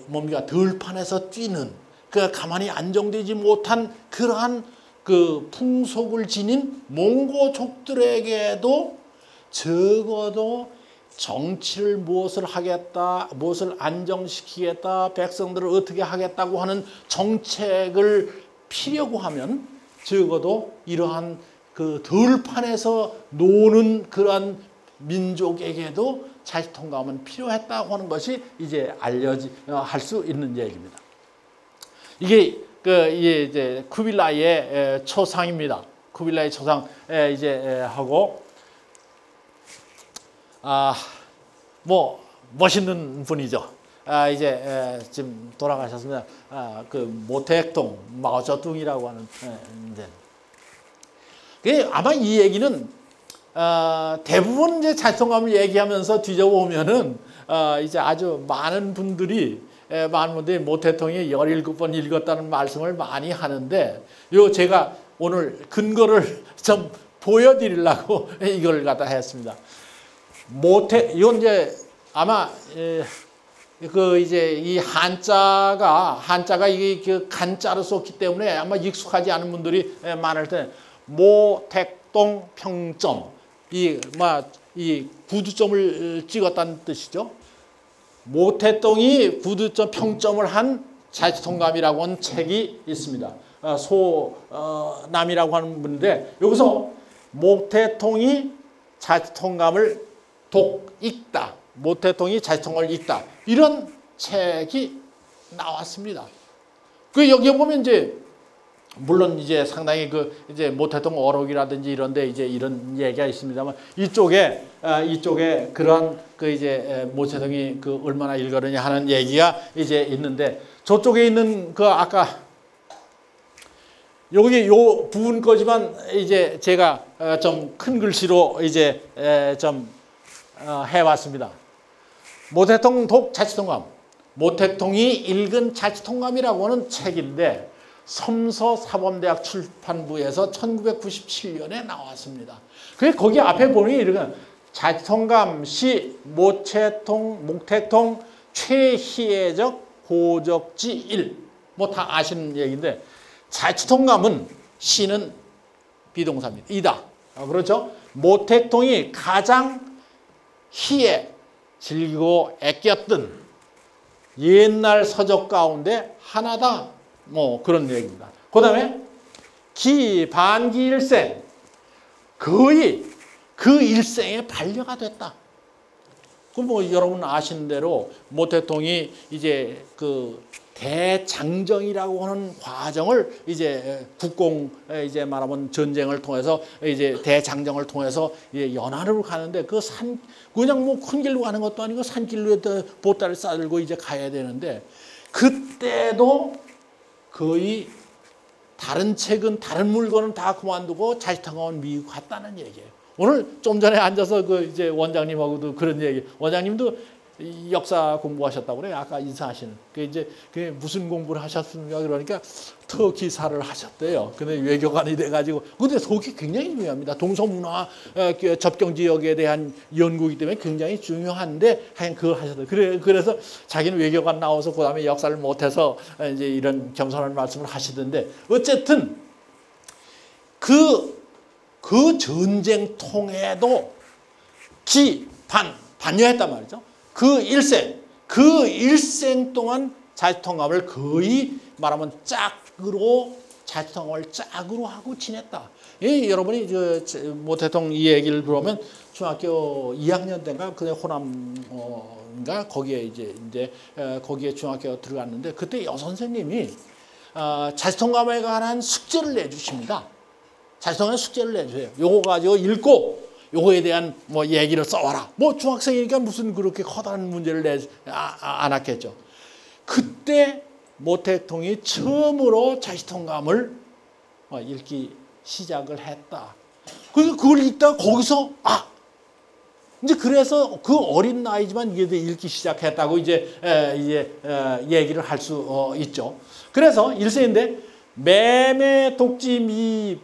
뭡니까 들판에서 뛰는 그 가만히 안정되지 못한 그러한 그 풍속을 지닌 몽고족들에게도 적어도 정치를 무엇을 하겠다, 무엇을 안정시키겠다, 백성들을 어떻게 하겠다고 하는 정책을 피려고 하면 적어도 이러한 그 들판에서 노는 그러한 민족에게도 자치통감은 필요했다고 하는 것이 이제 할 수 있는 얘기입니다. 이게 이제 쿠빌라이의 초상입니다. 쿠빌라이 초상 이제 하고 뭐 멋있는 분이죠. 지금 돌아가셨습니다. 그 모택동 마오쩌둥이라고 하는 아마 이 얘기는 대부분 이제 자치통감을 얘기하면서 뒤져보면은 이제 아주 많은 분들이 모택동이 17번 읽었다는 말씀을 많이 하는데 제가 오늘 근거를 좀 보여드리려고 이걸 갖다 했습니다. 이건 이제 아마 이 한자가 이게 그 간자로 썼기 때문에 아마 익숙하지 않은 분들이 많을 텐데 모택동 평점 이 구두점을 찍었다는 뜻이죠. 모택동이 구두점 평점을 한 자치통감이라고 하는 책이 있습니다. 소남이라고 하는 분인데 여기서 모택동이 자치통감을 읽다. 모택동이 자치통감을 읽다. 이런 책이 나왔습니다. 그 여기 보면 이제 물론 이제 상당히 그 이제 모태통 어록이라든지 이런데 이제 이런 얘기가 있습니다만 이쪽에 그러한 그 이제 모태통이 그 얼마나 일거느냐 하는 얘기가 이제 있는데 저쪽에 있는 그 아까 여기 요 부분 거지만 이제 제가 좀 큰 글씨로 이제 좀 해왔습니다. 모태통 독 자치통감. 모태통이 읽은 자치통감이라고 하는 책인데 섬서사범대학 출판부에서 1997년에 나왔습니다. 그래서 거기 앞에 보니 이런 자치통감 시 목태통 최희애적 고적지 1. 뭐 다 아시는 얘기인데 자치통감은 시는 비동사입니다. 이다. 그렇죠? 모태통이 가장 희애, 즐기고 애꼈던 옛날 서적 가운데 하나다. 뭐 그런 얘기입니다. 그 다음에 반기일생. 거의 그 일생에 반려가 됐다. 그 뭐 여러분 아시는 대로 모태통이 이제 그 대장정이라고 하는 과정을 이제 국공 이제 말하면 전쟁을 통해서 이제 대장정을 통해서 연안으로 가는데 그 산 그냥 뭐 큰 길로 가는 것도 아니고 산길로 보따를 싸들고 이제 가야 되는데 그때도 거의 다른 책은 다른 물건은 다 그만두고 자치통감은 미국 갔다는 얘기예요. 오늘 좀 전에 앉아서 그 이제 원장님하고도 그런 얘기. 원장님도 역사 공부하셨다고 그래요. 아까 인사하시는. 그 이제 그 무슨 공부를 하셨습니까? 그러니까 터키사를 하셨대요. 근데 외교관이 돼가지고. 근데 속이 굉장히 중요합니다. 동서문화 접경 지역에 대한 연구이기 때문에 굉장히 중요한데 하여간 그걸 하셨대요. 그래서 자기는 외교관 나와서 그다음에 역사를 못해서 이제 이런 겸손한 말씀을 하시던데 어쨌든 그 전쟁통에도 반려했단 말이죠. 그 일생 동안 자치통감을 거의 말하면 자치통감을 짝으로 하고 지냈다. 여러분이 모태통 이 얘기를 들어보면 중학교 2학년 때인가 그때 호남인가 거기에 이제 거기에 중학교 들어갔는데 그때 여선생님이 자치통감에 관한 숙제를 내주십니다. 자치통감에 숙제를 내주세요. 요거 가지고 읽고 요거에 대한 뭐 얘기를 써와라. 뭐 중학생이니까 무슨 그렇게 커다란 문제를 안 했겠죠. 그때 모태통이 처음으로 자치통감을 읽기 시작을 했다. 그래서 그걸 읽다가 거기서 이제 그래서 그 어린 나이지만 이게 읽기 시작했다고 이제 얘기를 할 수 있죠. 그래서 일세인데 매매 독지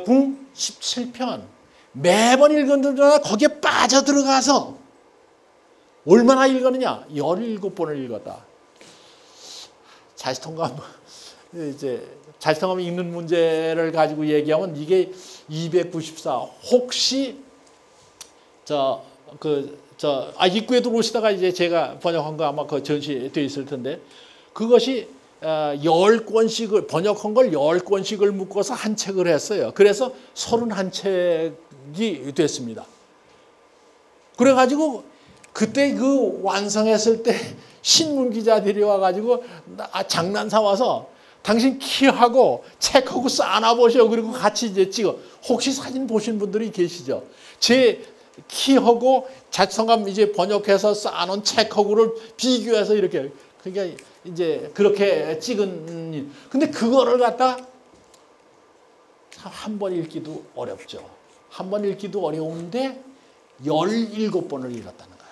궁 17편 매번 읽었는데 거기에 빠져들어가서 얼마나 읽었느냐? 17번을 읽었다. 자치통감 읽는 문제를 가지고 얘기하면 이게 294. 혹시 입구에 들어오시다가 이제 제가 번역한 거 아마 그 전시되어 있을 텐데 그것이 10권씩을 번역한 걸 10권씩을 묶어서 한 책을 했어요. 그래서 31책이 됐습니다. 그래가지고 그때 그 완성했을 때 신문 기자들이 와가지고 장난 삼아서 당신 키하고 책하고 쌓아보셔. 그리고 같이 이제 찍어. 혹시 사진 보신 분들이 계시죠? 제 키하고 자치통감 이제 번역해서 쌓아놓은 책하고를 비교해서 이렇게. 그러니까 이제 그렇게 찍은. 근데 그거를 갖다 한 번 읽기도 어렵죠. 한 번 읽기도 어려운데 17번을 읽었다는 거예요.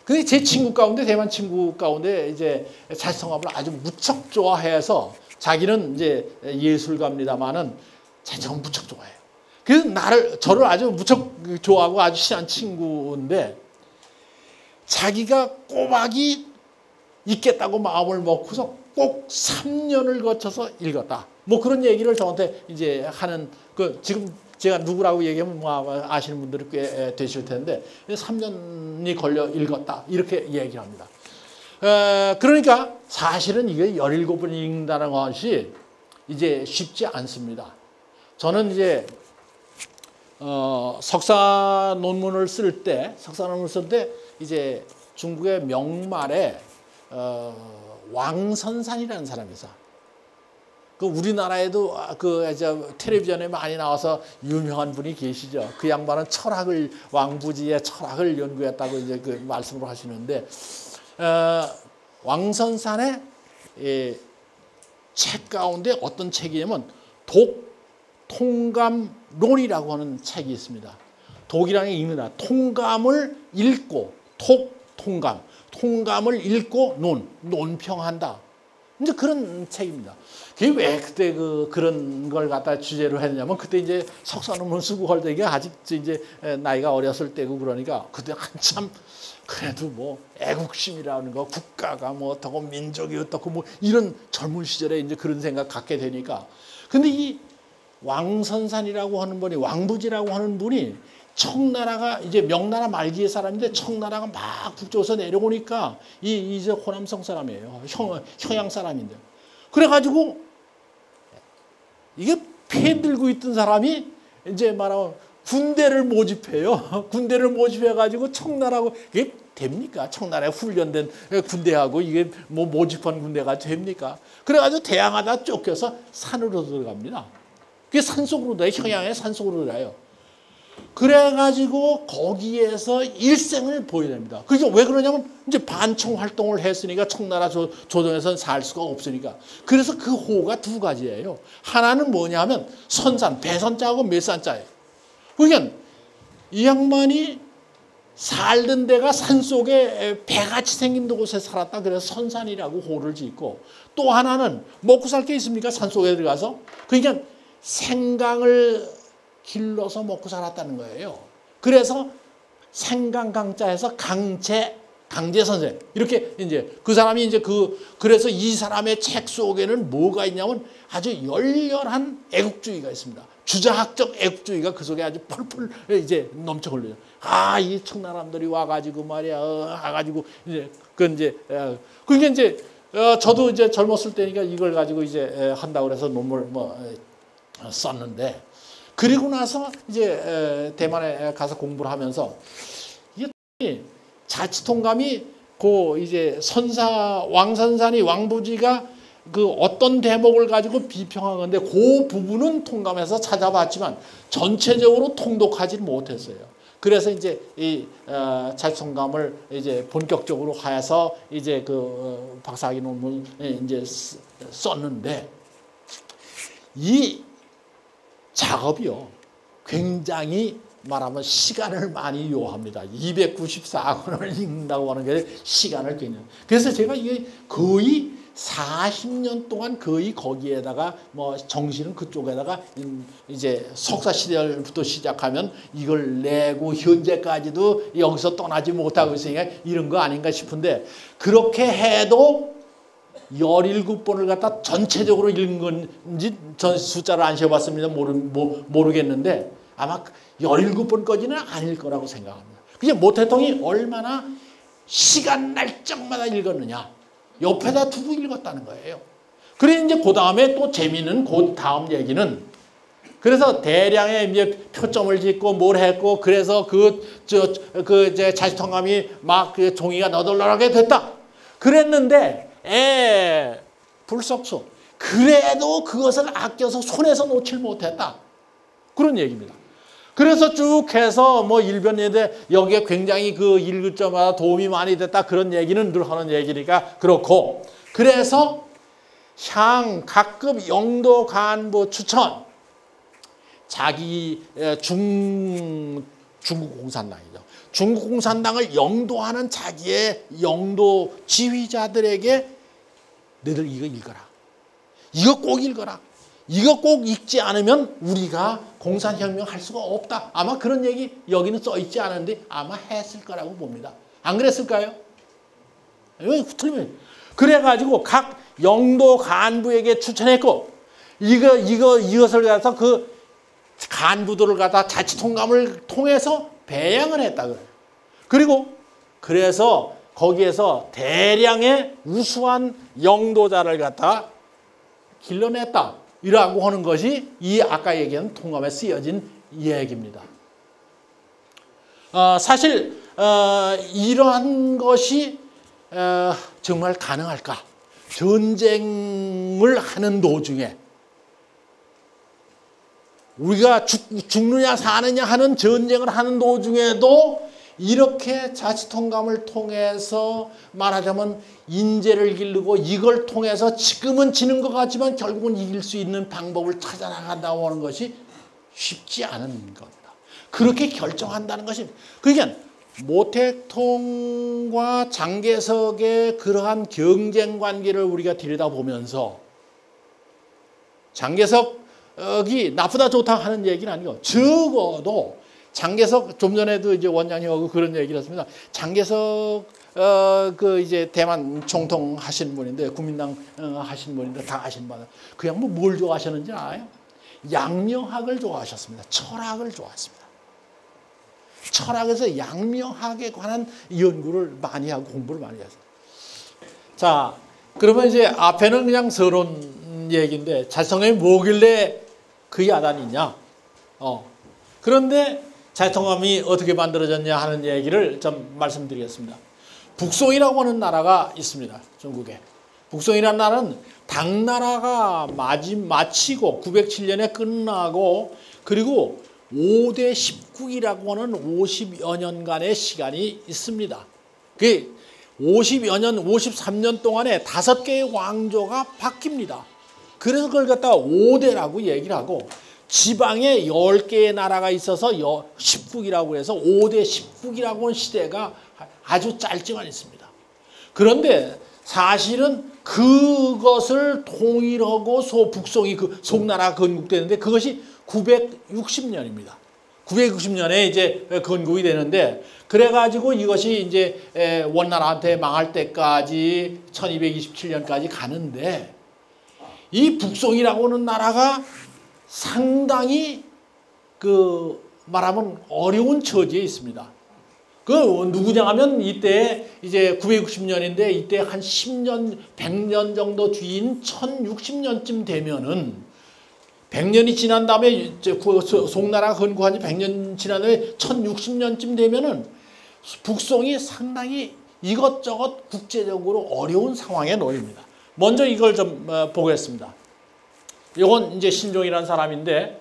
근데 제 친구 가운데, 대만 친구 가운데 이제 자치통감을 아주 무척 좋아해서 자기는 이제 예술가입니다만은 자치통감 무척 좋아해요. 그래서 저를 아주 무척 좋아하고 아주 친한 친구인데 자기가 꼬박이 읽겠다고 마음을 먹고서 꼭 3년을 거쳐서 읽었다. 뭐 그런 얘기를 저한테 이제 하는 지금 제가 누구라고 얘기하면 뭐 아시는 분들이 꽤 되실 텐데 3년이 걸려 읽었다. 이렇게 얘기를 합니다. 그러니까 사실은 이게 17번 읽는다는 것이 이제 쉽지 않습니다. 저는 이제 석사 논문을 쓸 때 이제 중국의 명말에 왕선산이라는 사람이 있어. 그 우리나라에도 텔레비전에 많이 나와서 유명한 분이 계시죠. 그 양반은 왕부지의 철학을 연구했다고 이제 그 말씀을 하시는데, 왕선산의 책 가운데 어떤 책이냐면 독통감론이라고 하는 책이 있습니다. 독이라는 게 읽는다. 통감을 읽고 통감을 읽고 논평한다. 이제 그런 책입니다. 그게 왜 그때 그런 걸 갖다 주제로 했냐면, 그때 이제 석사 논문 쓰고 할 때가 아직 이제 나이가 어렸을 때고, 그러니까 그때 한참 그래도 뭐 애국심이라는 거, 국가가 뭐 어떻고 민족이 어떻고 뭐 이런 젊은 시절에 이제 그런 생각 갖게 되니까. 근데 이 왕선산이라고 하는 분이, 왕부지라고 하는 분이, 청나라가 이제 명나라 말기의 사람인데 청나라가 막 북쪽에서 내려오니까 이제 호남성 사람이에요. 평양 사람인데. 그래가지고 이게 패 들고 있던 사람이 이제 말하면 군대를 모집해요. 군대를 모집해가지고 청나라하고, 이게 됩니까? 청나라에 훈련된 군대하고 이게 뭐 모집한 군대가 됩니까? 그래가지고 대항하다 쫓겨서 산으로 들어갑니다. 그게 산속으로 들어요. 평양의 산속으로 들어요. 그래가지고 거기에서 일생을 보여야 됩니다. 그게 왜 그러냐면 이제 반청 활동을 했으니까 청나라 조정에서는 살 수가 없으니까. 그래서 그 호가 두 가지예요. 하나는 뭐냐면 선산, 배선자하고 滅산자예요. 그러니까 이 양반이 살던 데가 산속에 배같이 생긴 곳에 살았다. 그래서 선산이라고 호를 짓고, 또 하나는 먹고 살 게 있습니까? 산속에 들어가서. 그러니까 생강을 길러서 먹고 살았다는 거예요. 그래서 생강강자에서 강제 선생, 이렇게 이제 그 사람이 이제 그래서 이 사람의 책 속에는 뭐가 있냐면 아주 열렬한 애국주의가 있습니다. 주자학적 애국주의가 그 속에 아주 펄펄 이제 넘쳐 흘러요. 이 청나라들이 와가지고 말이야, 와가지고 이제 그게 이제 저도 이제 젊었을 때니까 이걸 가지고 이제 한다고 그래서 논문을 썼는데, 그리고 나서 이제 대만에 가서 공부를 하면서 이게 자치통감이 이제 왕선산이, 왕부지가 그 어떤 대목을 가지고 비평한 건데, 그 부분은 통감해서 찾아봤지만 전체적으로 통독하지 못했어요. 그래서 이제 이 자치통감을 이제 본격적으로 해서 이제 그 박사학위 논문을 이제 썼는데, 이 작업이요, 굉장히 말하면 시간을 많이 요합니다. 294권을 읽는다고 하는 게 시간을 굉장히. 그래서 제가 이게 거의 40년 동안 거의 거기에다가 뭐 정신은 그쪽에다가 이제 석사 시절부터 시작하면 이걸 내고 현재까지도 여기서 떠나지 못하고 있으니까 이런 거 아닌가 싶은데, 그렇게 해도 17번을 갖다 전체적으로 읽은 건지 전 숫자를 안 세어봤습니다. 모르겠는데 아마 17번까지는 아닐 거라고 생각합니다. 그게 모 대통령이 얼마나 시간 날짜마다 읽었느냐, 옆에다 두고 읽었다는 거예요. 그래 이제 그 다음에 또 재미있는 그 다음 얘기는, 그래서 대량의 이제 표점을 짓고 뭘 했고, 그래서 이제 자치통감이 막 그 종이가 너덜너덜하게 됐다. 그랬는데 불석소. 그래도 그것을 아껴서 손에서 놓질 못했다. 그런 얘기입니다. 그래서 쭉 해서 뭐 일변인데 여기에 굉장히 그 읽을 때마다 도움이 많이 됐다. 그런 얘기는 늘 하는 얘기니까 그렇고. 그래서 각급 영도 간부 추천. 자기 중국 공산당이죠. 중국 공산당을 영도하는 자기의 영도 지휘자들에게 너희들 이거 읽어라. 이거 꼭 읽어라. 이거 꼭 읽지 않으면 우리가 공산혁명 할 수가 없다. 아마 그런 얘기 여기는 써 있지 않은데 아마 했을 거라고 봅니다. 안 그랬을까요? 틀리면. 그래가지고 각 영도 간부에게 추천했고, 이것을 갖서 그 간부들을 갖다 자치통감을 통해서 배양을 했다 그래요. 그리고 그래서 거기에서 대량의 우수한 영도자를 갖다 길러냈다. 이라고 하는 것이 이 아까 얘기한 통감에 쓰여진 얘기입니다. 사실 이러한 것이 정말 가능할까? 전쟁을 하는 도중에 우리가 죽느냐 사느냐 하는 전쟁을 하는 도중에도 이렇게 자치통감을 통해서 말하자면 인재를 기르고 이걸 통해서 지금은 지는 것 같지만 결국은 이길 수 있는 방법을 찾아나간다고 하는 것이 쉽지 않은 겁니다. 그렇게 결정한다는 것입니다. 그러니까 모택통과 장개석의 그러한 경쟁 관계를 우리가 들여다보면서 장개석이 나쁘다 좋다 하는 얘기는 아니고 적어도 장개석 좀 전에도 이제 원장님하고 그런 얘기를 했습니다. 장개석 그 이제 대만 총통 하신 분인데 국민당 하신 분인데 다 아신 바는 그 양반 뭘 좋아하셨는지 알아요? 양명학을 좋아하셨습니다. 철학을 좋아했습니다. 철학에서 양명학에 관한 연구를 많이 하고 공부를 많이 했어요. 자, 그러면 이제 앞에는 그냥 서론 얘기인데 자치통감이 뭐길래 그 야단이냐? 그런데 자치통감이 어떻게 만들어졌냐 하는 얘기를 좀 말씀드리겠습니다. 북송이라고 하는 나라가 있습니다. 중국에. 북송이라는 나라는 당나라가 마치고 907년에 끝나고 그리고 5대 10국이라고 하는 50여 년간의 시간이 있습니다. 그 50여 년, 53년 동안에 5개의 왕조가 바뀝니다. 그래서 그걸 갖다가 5대라고 얘기를 하고 지방에 10개의 나라가 있어서 10국이라고 해서 5대 10국이라고 하는 시대가 아주 짧지만 있습니다. 그런데 사실은 그것을 통일하고 북송이 그 송나라가 건국되는데 그것이 960년입니다. 960년에 이제 건국이 되는데 그래가지고 이것이 이제 원나라한테 망할 때까지 1227년까지 가는데 이 북송이라고 하는 나라가 상당히 그 말하면 어려운 처지에 있습니다. 그 누구냐 하면 이때 이제 960년인데 이때 한 10년, 100년 정도 뒤인 1060년쯤 되면은 100년이 지난 다음에 송나라가 건국한 지 100년 지난 다음에 1060년쯤 되면은 북송이 상당히 이것저것 국제적으로 어려운 상황에 놓입니다. 먼저 이걸 좀 보겠습니다. 이건 이제 신종이라는 사람인데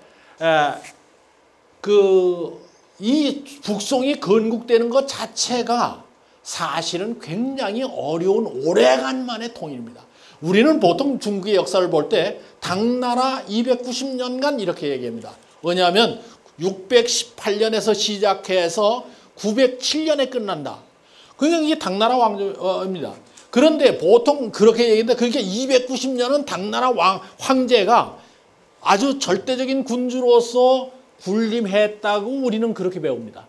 이 북송이 건국되는 것 자체가 사실은 굉장히 어려운 오래간만의 통일입니다. 우리는 보통 중국의 역사를 볼 때 당나라 290년간 이렇게 얘기합니다. 왜냐하면 618년에서 시작해서 907년에 끝난다. 그러니까 이게 당나라 왕조입니다. 그런데 보통 그렇게 얘기하는데 그러니까 290년은 당나라 황제가 아주 절대적인 군주로서 군림했다고 우리는 그렇게 배웁니다.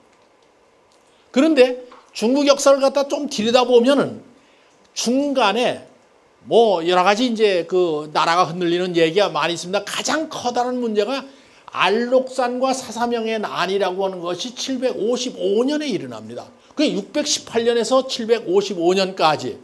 그런데 중국 역사를 갖다 좀 들여다보면은 중간에 뭐 여러 가지 이제 그 나라가 흔들리는 얘기가 많이 있습니다. 가장 커다란 문제가 알록산과 사사명의 난이라고 하는 것이 755년에 일어납니다. 그게 618년에서 755년까지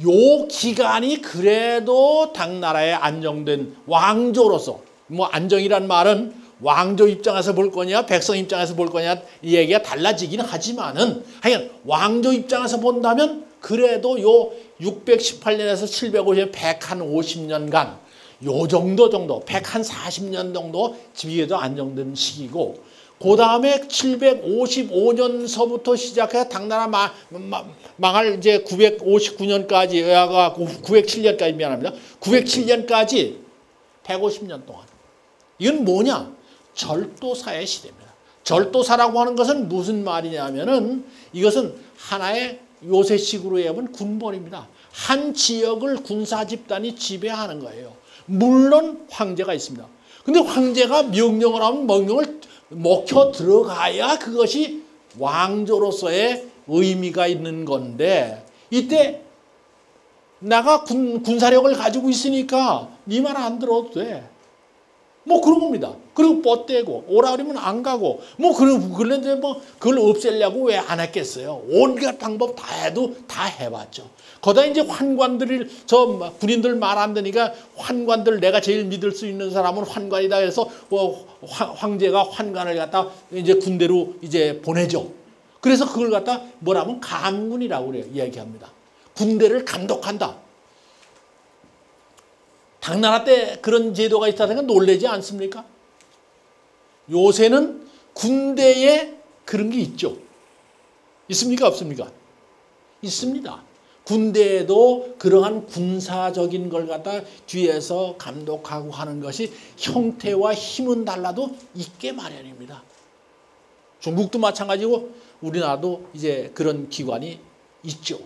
요 기간이 그래도 당나라에 안정된 왕조로서 뭐 안정이란 말은 왕조 입장에서 볼 거냐 백성 입장에서 볼 거냐 이 얘기가 달라지긴 하지만은 하여간 왕조 입장에서 본다면 그래도 요 618년에서 750년 150년간 요 정도 140년 정도 비교도 안정된 시기고 그 다음에 755년서부터 시작해서 당나라 망할 이제 959년까지 907년까지 미안합니다. 907년까지 150년 동안 이건 뭐냐? 절도사의 시대입니다. 절도사라고 하는 것은 무슨 말이냐면은 이것은 하나의 요새식으로 얘기하면 군벌입니다. 한 지역을 군사 집단이 지배하는 거예요. 물론 황제가 있습니다. 근데 황제가 명령을 하면 명령을 먹혀 들어가야 그것이 왕조로서의 의미가 있는 건데 이때 내가 군사력을 가지고 있으니까 네 말 안 들어도 돼. 뭐 그런 겁니다. 그리고 뻗대고 오라 그러면 안 가고 뭐 그런데 뭐 그걸 없애려고 왜 안 했겠어요. 온갖 방법 다 해도 다 해봤죠. 거기다 이제 환관들이 저 군인들 말 안 되니까 환관들 내가 제일 믿을 수 있는 사람은 환관이다 해서 황제가 환관을 갖다 이제 군대로 이제 보내죠. 그래서 그걸 갖다 뭐라면 감군이라고 그래요. 얘기합니다. 군대를 감독한다. 당나라 때 그런 제도가 있다는 건 놀라지 않습니까? 요새는 군대에 그런 게 있죠. 있습니까? 없습니까? 있습니다. 군대에도 그러한 군사적인 걸 갖다 뒤에서 감독하고 하는 것이 형태와 힘은 달라도 있게 마련입니다. 중국도 마찬가지고 우리나라도 이제 그런 기관이 있죠.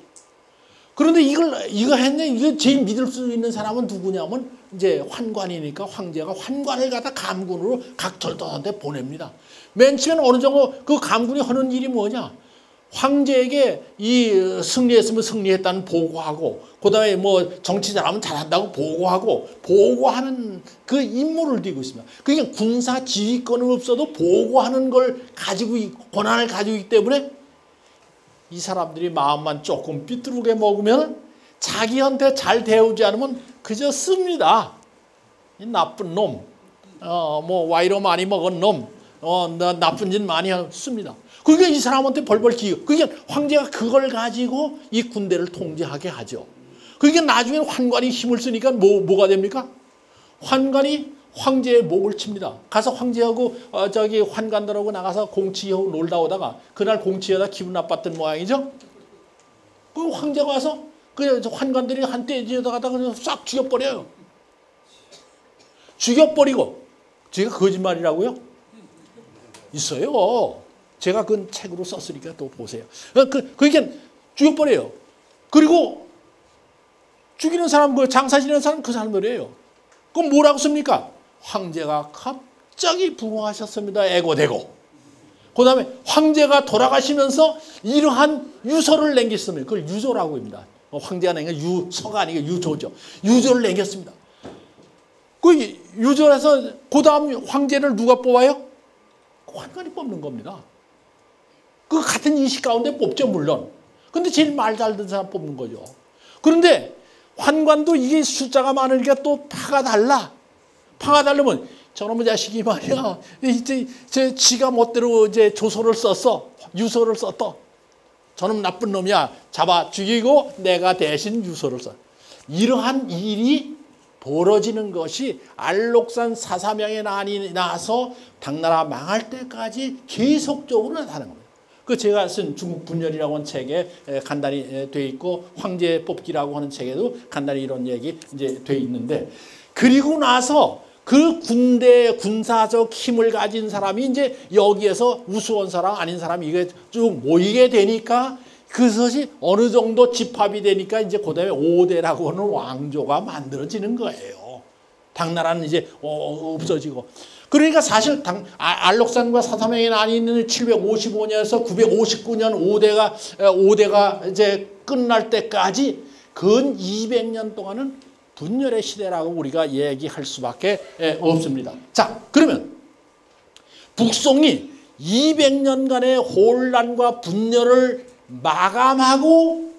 그런데 이거 했네. 이거 제일 믿을 수 있는 사람은 누구냐면 이제 환관이니까 황제가 환관을 갖다 감군으로 각 절도한테 보냅니다. 맨 처음엔 어느 정도 그 감군이 하는 일이 뭐냐? 황제에게 이 승리했으면 승리했다는 보고하고, 그다음에 뭐 정치 잘하면 잘한다고 보고하는 그 임무를 띠고 있습니다. 그러니까 군사 지휘권은 없어도 보고하는 걸 가지고 권한을 가지고 있기 때문에 이 사람들이 마음만 조금 삐뚤게 먹으면 자기한테 잘 대우지 않으면 그저 씁니다. 이 나쁜 놈, 뭐 와이로 많이 먹은 놈, 나쁜 짓 많이 씁니다. 그러니까 이 사람한테 벌벌 기고, 그러니까 황제가 그걸 가지고 이 군대를 통제하게 하죠. 그러니까 나중에 환관이 힘을 쓰니까 뭐가 됩니까? 환관이 황제의 목을 칩니다. 가서 황제하고 환관들하고 나가서 공치하고 놀다 오다가 그날 공치하다 기분 나빴던 모양이죠. 그 황제가 와서 그 환관들이 한때 지어다가다가 싹 죽여버려요. 죽여버리고, 제가 거짓말이라고요? 있어요. 제가 그 책으로 썼으니까 또 보세요. 그러니까 죽여버려요. 그리고 죽이는 사람, 그 장사 지내는 사람 그 사람들이에요. 그럼 뭐라고 씁니까? 황제가 갑자기 부흥하셨습니다. 애고대고. 그 다음에 황제가 돌아가시면서 이러한 유서를 남겼습니다. 그걸 유조라고 합니다. 황제가 남긴 유서가 아니고 유조죠. 유조를 남겼습니다. 그 유조에서 그 다음 황제를 누가 뽑아요? 환관이 뽑는 겁니다. 그 같은 인식 가운데 뽑죠, 물론. 근데 제일 말 잘 듣는 사람 뽑는 거죠. 그런데 환관도 이게 숫자가 많으니까 또 파가 달라. 파가 다르면 저놈의 자식이 말이야, 이제 지가 멋대로 이제 조서를 썼어. 유서를 썼어. 저놈 나쁜 놈이야. 잡아 죽이고 내가 대신 유서를 써. 이러한 일이 벌어지는 것이 알록산 사사명의 난이 나서 당나라 망할 때까지 계속적으로 나타나는 겁니다. 그 제가 쓴 중국 분열이라고 하는 책에 간단히 돼 있고, 황제 뽑기라고 하는 책에도 간단히 이런 얘기 이제 돼 있는데, 그리고 나서 그 군대 군사적 힘을 가진 사람이 이제 여기에서 우스운 사람 아닌 사람이 이게 쭉 모이게 되니까 그것이 어느 정도 집합이 되니까 이제 그다음에 5대라고 하는 왕조가 만들어지는 거예요. 당나라는 이제 없어지고. 그러니까 사실 알록산과 사사명의 난이 있는 755년에서 959년 5대가 이제 끝날 때까지 근 200년 동안은 분열의 시대라고 우리가 얘기할 수밖에 없습니다. 자, 그러면 북송이 200년간의 혼란과 분열을 마감하고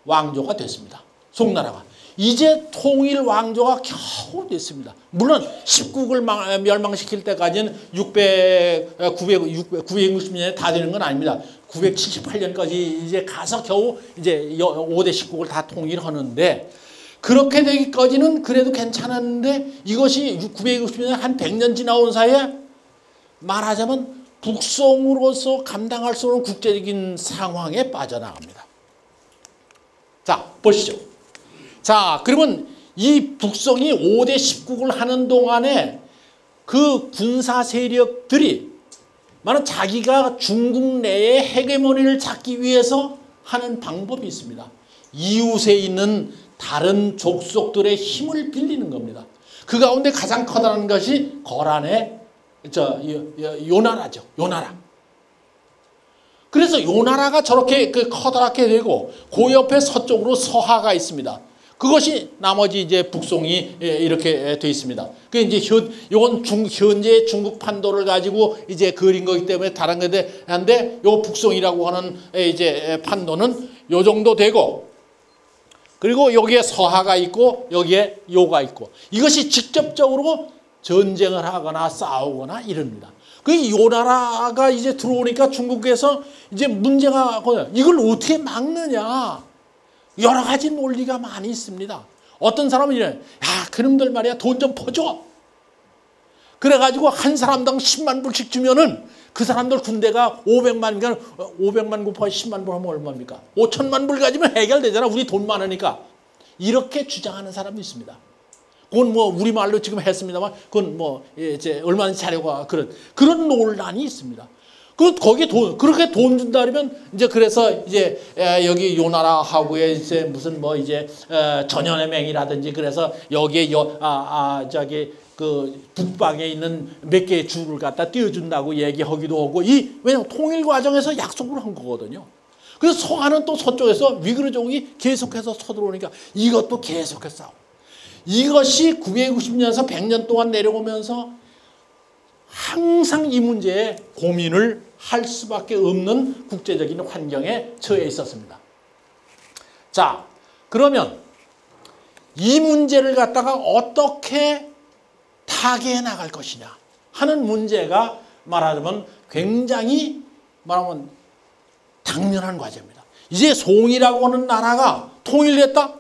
왕조가 됐습니다. 송나라가. 이제 통일 왕조가 겨우 됐습니다. 물론 10국을 멸망시킬 때까지는 960년에 다 되는 건 아닙니다. 978년까지 이제 가서 겨우 이제 5대 10국을 다 통일하는데, 그렇게 되기까지는 그래도 괜찮았는데 이것이 960년 한 100년 지나온 사이에 말하자면 북송으로서 감당할 수 없는 국제적인 상황에 빠져나갑니다. 자, 보시죠. 자, 그러면 이 북송이 5대 10국을 하는 동안에 그 군사 세력들이 만약 자기가 중국 내에 헤게모니를 찾기 위해서 하는 방법이 있습니다. 이웃에 있는 다른 족속들의 힘을 빌리는 겁니다. 그 가운데 가장 커다란 것이 거란의 요나라죠. 요나라. 그래서 요나라가 저렇게 커다랗게 되고 그 옆에 서쪽으로 서하가 있습니다. 그것이 나머지 이제 북송이 이렇게 돼 있습니다. 그 이제 요건 현재 중국 판도를 가지고 이제 그린 거기 때문에 다른 건데, 한데 요 북송이라고 하는 이제 판도는 요 정도 되고, 그리고 여기에 서하가 있고 여기에 요가 있고, 이것이 직접적으로 전쟁을 하거나 싸우거나 이럽니다. 그 요나라가 이제 들어오니까 중국에서 이제 문제가 이걸 어떻게 막느냐. 여러 가지 논리가 많이 있습니다. 어떤 사람은 이래, 야, 그놈들 말이야, 돈 좀 퍼줘. 그래가지고 한 사람당 10만 불씩 주면은 그 사람들 군대가 500만, 500만 곱하기 10만 불 하면 얼마입니까? 5천만 불 가지면 해결되잖아. 우리 돈 많으니까. 이렇게 주장하는 사람도 있습니다. 그건 뭐 우리말로 지금 했습니다만, 그건 뭐 이제 얼마든지 자료가 그런 논란이 있습니다. 거기 그렇게 돈 준다 그러면 이제 그래서 이제 여기 요 나라하고의 이제 무슨 뭐 이제 전연의 맹이라든지 그래서 여기에 저기 그 북방에 있는 몇 개의 주를 갖다 띄워준다고 얘기하기도 하고 왜냐면 통일 과정에서 약속을 한 거거든요. 그래서 서하는 또 서쪽에서 위그르족이 계속해서 서들어오니까 이것도 계속해서 싸우고 이것이 990년에서 100년 동안 내려오면서 항상 이 문제에 고민을 할 수밖에 없는 국제적인 환경에 처해 있었습니다. 자, 그러면 이 문제를 갖다가 어떻게 타개해 나갈 것이냐 하는 문제가 말하자면 굉장히 말하면 당면한 과제입니다. 이제 송이라고 하는 나라가 통일됐다?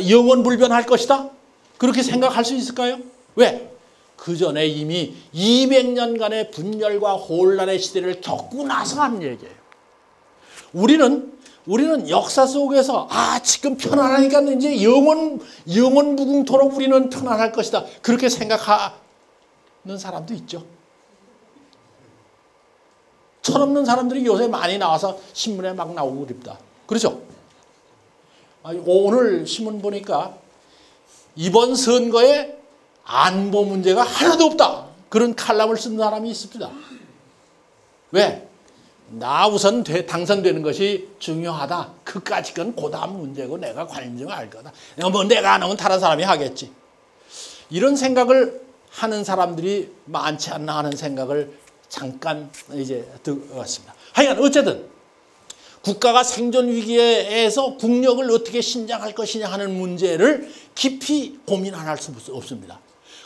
영원불변할 것이다? 그렇게 생각할 수 있을까요? 왜? 그 전에 이미 200년간의 분열과 혼란의 시대를 겪고 나서 하는 얘기예요. 우리는 역사 속에서 지금 편안하니까 이제 영원 무궁토록 우리는 편안할 것이다. 그렇게 생각하는 사람도 있죠. 철없는 사람들이 요새 많이 나와서 신문에 막 나오고 그럽니다. 그렇죠? 오늘 신문 보니까 이번 선거에 안보 문제가 하나도 없다. 그런 칼럼을 쓴 사람이 있습니다. 왜? 나 우선 당선되는 것이 중요하다. 그까짓 건 고다음 문제고 내가 관심을 알 거다. 내가 안 하면 다른 사람이 하겠지. 이런 생각을 하는 사람들이 많지 않나 하는 생각을 잠깐 이제 들었습니다. 하여간 어쨌든 국가가 생존 위기에서 국력을 어떻게 신장할 것이냐 하는 문제를 깊이 고민 안 할 수 없습니다.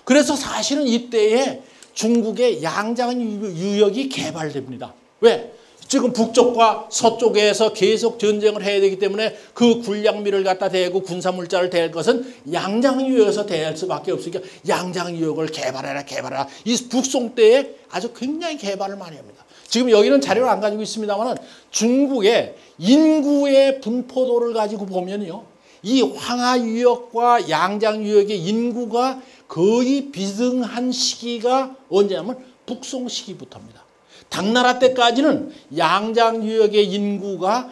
그래서 사실은 이때에 중국의 양자간 유역이 개발됩니다. 왜? 지금 북쪽과 서쪽에서 계속 전쟁을 해야 되기 때문에 그 군량미를 갖다 대고 군사물자를 대할 것은 양장유역에서 대할 수밖에 없으니까 양장유역을 개발해라. 이 북송 때에 아주 굉장히 개발을 많이 합니다. 지금 여기는 자료를 안 가지고 있습니다만 중국의 인구의 분포도를 가지고 보면요. 이 황하유역과 양장유역의 인구가 거의 비등한 시기가 언제냐면 북송 시기부터입니다. 당나라 때까지는 양장유역의 인구가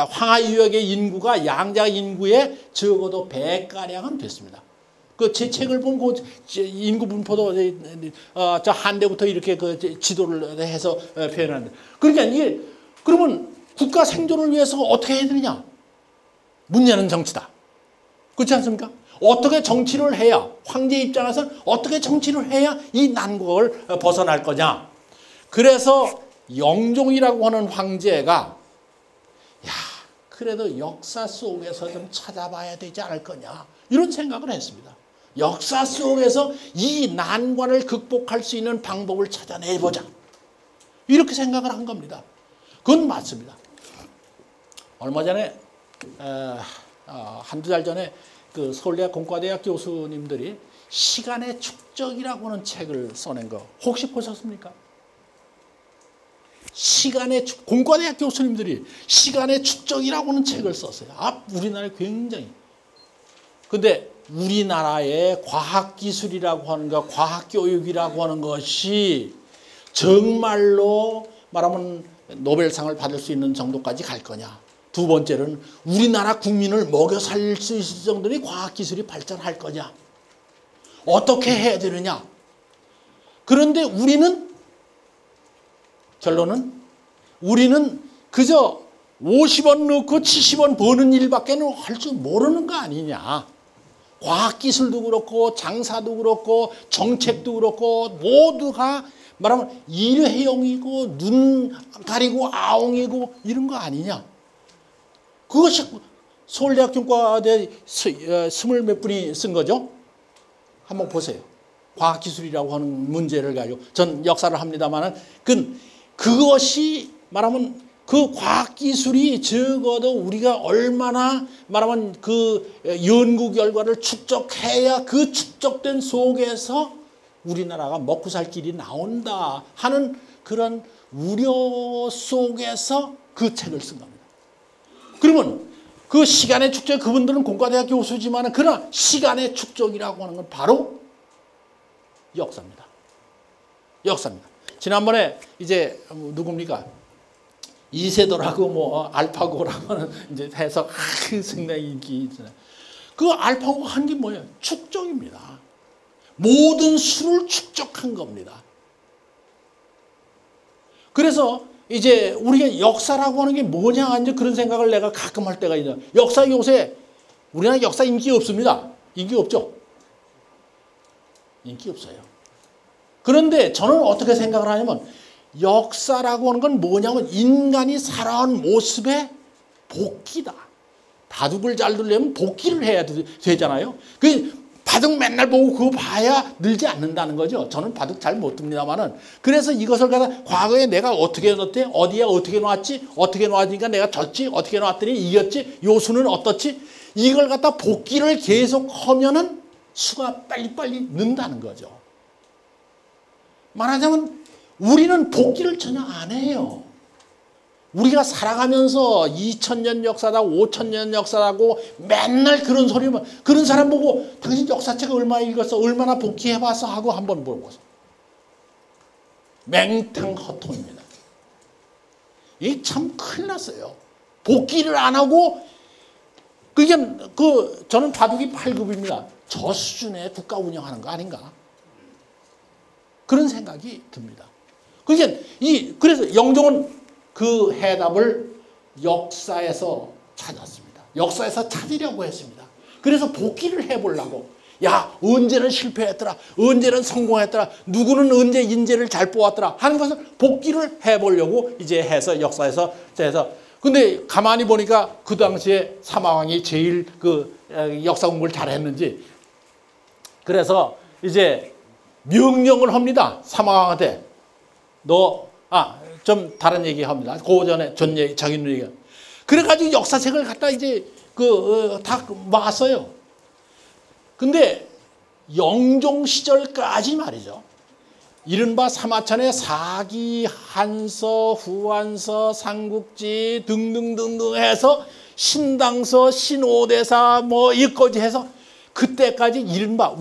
황하유역의 인구가 양장 인구의 적어도 100가량은 됐습니다. 제 책을 보면 인구 분포도 한대부터 이렇게 지도를 해서 표현하는데 그러니까 이게 그러면 국가 생존을 위해서 어떻게 해야 되느냐? 문제는 정치다. 그렇지 않습니까? 어떻게 정치를 해야 황제 입장에서는 어떻게 정치를 해야 이 난국을 벗어날 거냐? 그래서 영종이라고 하는 황제가 그래도 역사 속에서 좀 찾아봐야 되지 않을 거냐 이런 생각을 했습니다. 역사 속에서 이 난관을 극복할 수 있는 방법을 찾아내보자 이렇게 생각을 한 겁니다. 그건 맞습니다. 얼마 전에 한두 달 전에 그 서울대학 공과대학 교수님들이 시간의 축적이라고 하는 책을 써낸 거 혹시 보셨습니까? 공과대학 교수님들이 시간의 축적이라고 하는 책을 썼어요. 우리나라에 굉장히. 근데 우리나라의 과학기술이라고 하는 것, 과학교육이라고 하는 것이 정말로 말하면 노벨상을 받을 수 있는 정도까지 갈 거냐. 두 번째는 우리나라 국민을 먹여 살릴 수 있을 정도의 과학기술이 발전할 거냐. 어떻게 해야 되느냐. 그런데 결론은 우리는 그저 50원 넣고 70원 버는 일밖에 할 줄 모르는 거 아니냐. 과학기술도 그렇고 장사도 그렇고 정책도 그렇고 모두가 말하면 일회용이고 눈 가리고 아웅이고 이런 거 아니냐. 그것이 서울대학 경과대 20몇 분이 쓴 거죠. 한번 보세요. 과학기술이라고 하는 문제를 가지고 전 역사를 합니다만 그것이 말하면 그 과학기술이 적어도 우리가 얼마나 말하면 그 연구 결과를 축적해야 그 축적된 속에서 우리나라가 먹고 살 길이 나온다 하는 그런 우려 속에서 그 책을 쓴 겁니다. 그러면 그 시간의 축적, 그분들은 공과대학 교수지만 그러나 시간의 축적이라고 하는 건 바로 역사입니다. 역사입니다. 지난번에 이제 누굽니까? 이세돌하고 뭐 알파고라고 하는 이제 해서 상당히 인기 있잖아요. 그 알파고가 한 게 뭐예요? 축적입니다. 모든 수를 축적한 겁니다. 그래서 이제 우리가 역사라고 하는 게 뭐냐 이제 그런 생각을 내가 가끔 할 때가 있어요. 역사 요새 우리나라 역사 인기 없습니다. 인기 없죠? 인기 없어요. 그런데 저는 어떻게 생각을 하냐면 역사라고 하는 건 뭐냐면 인간이 살아온 모습의 복기다. 바둑을 잘 두려면 복기를 해야 되잖아요. 그 바둑 맨날 보고 그거 봐야 늘지 않는다는 거죠. 저는 바둑 잘 못 둡니다만은. 그래서 이것을 갖다 과거에 내가 어떻게 놨대? 어디에 어떻게 놨지? 어떻게 놨으니까 내가 졌지? 어떻게 놨더니 이겼지? 요수는 어떻지? 이걸 갖다 복기를 계속 하면은 수가 빨리빨리 는다는 거죠. 말하자면 우리는 복기를 전혀 안 해요. 우리가 살아가면서 2000년 역사다 5000년 역사라고 맨날 그런 소리만 그런 사람 보고 당신 역사책 얼마나 읽었어? 얼마나 복기해봤어? 하고 한번 물어보세요. 맹탕 허통입니다. 이게 참 큰일 났어요. 복기를 안 하고 그게 저는 바둑이 8급입니다. 저 수준의 국가 운영하는 거 아닌가? 그런 생각이 듭니다. 그래서 영종은 그 해답을 역사에서 찾았습니다. 역사에서 찾으려고 했습니다. 그래서 복기를 해보려고. 야, 언제는 실패했더라. 언제는 성공했더라. 누구는 언제 인재를 잘 뽑았더라. 하는 것을 복기를 해보려고 이제 해서 역사에서 해서. 근데 가만히 보니까 그 당시에 사마왕이 제일 그 역사 공부를 잘했는지. 그래서 이제 명령을 합니다. 사마왕한테. 좀 다른 얘기 합니다. 그 전에 전 얘기, 자기는 얘기. 그래가지고 역사책을 갖다 이제 다 모았어요. 근데 영종 시절까지 말이죠. 이른바 사마천의 사기, 한서, 후한서, 삼국지 등등등등 해서 신당서, 신오대사 뭐 이까지 해서 그때까지 이른바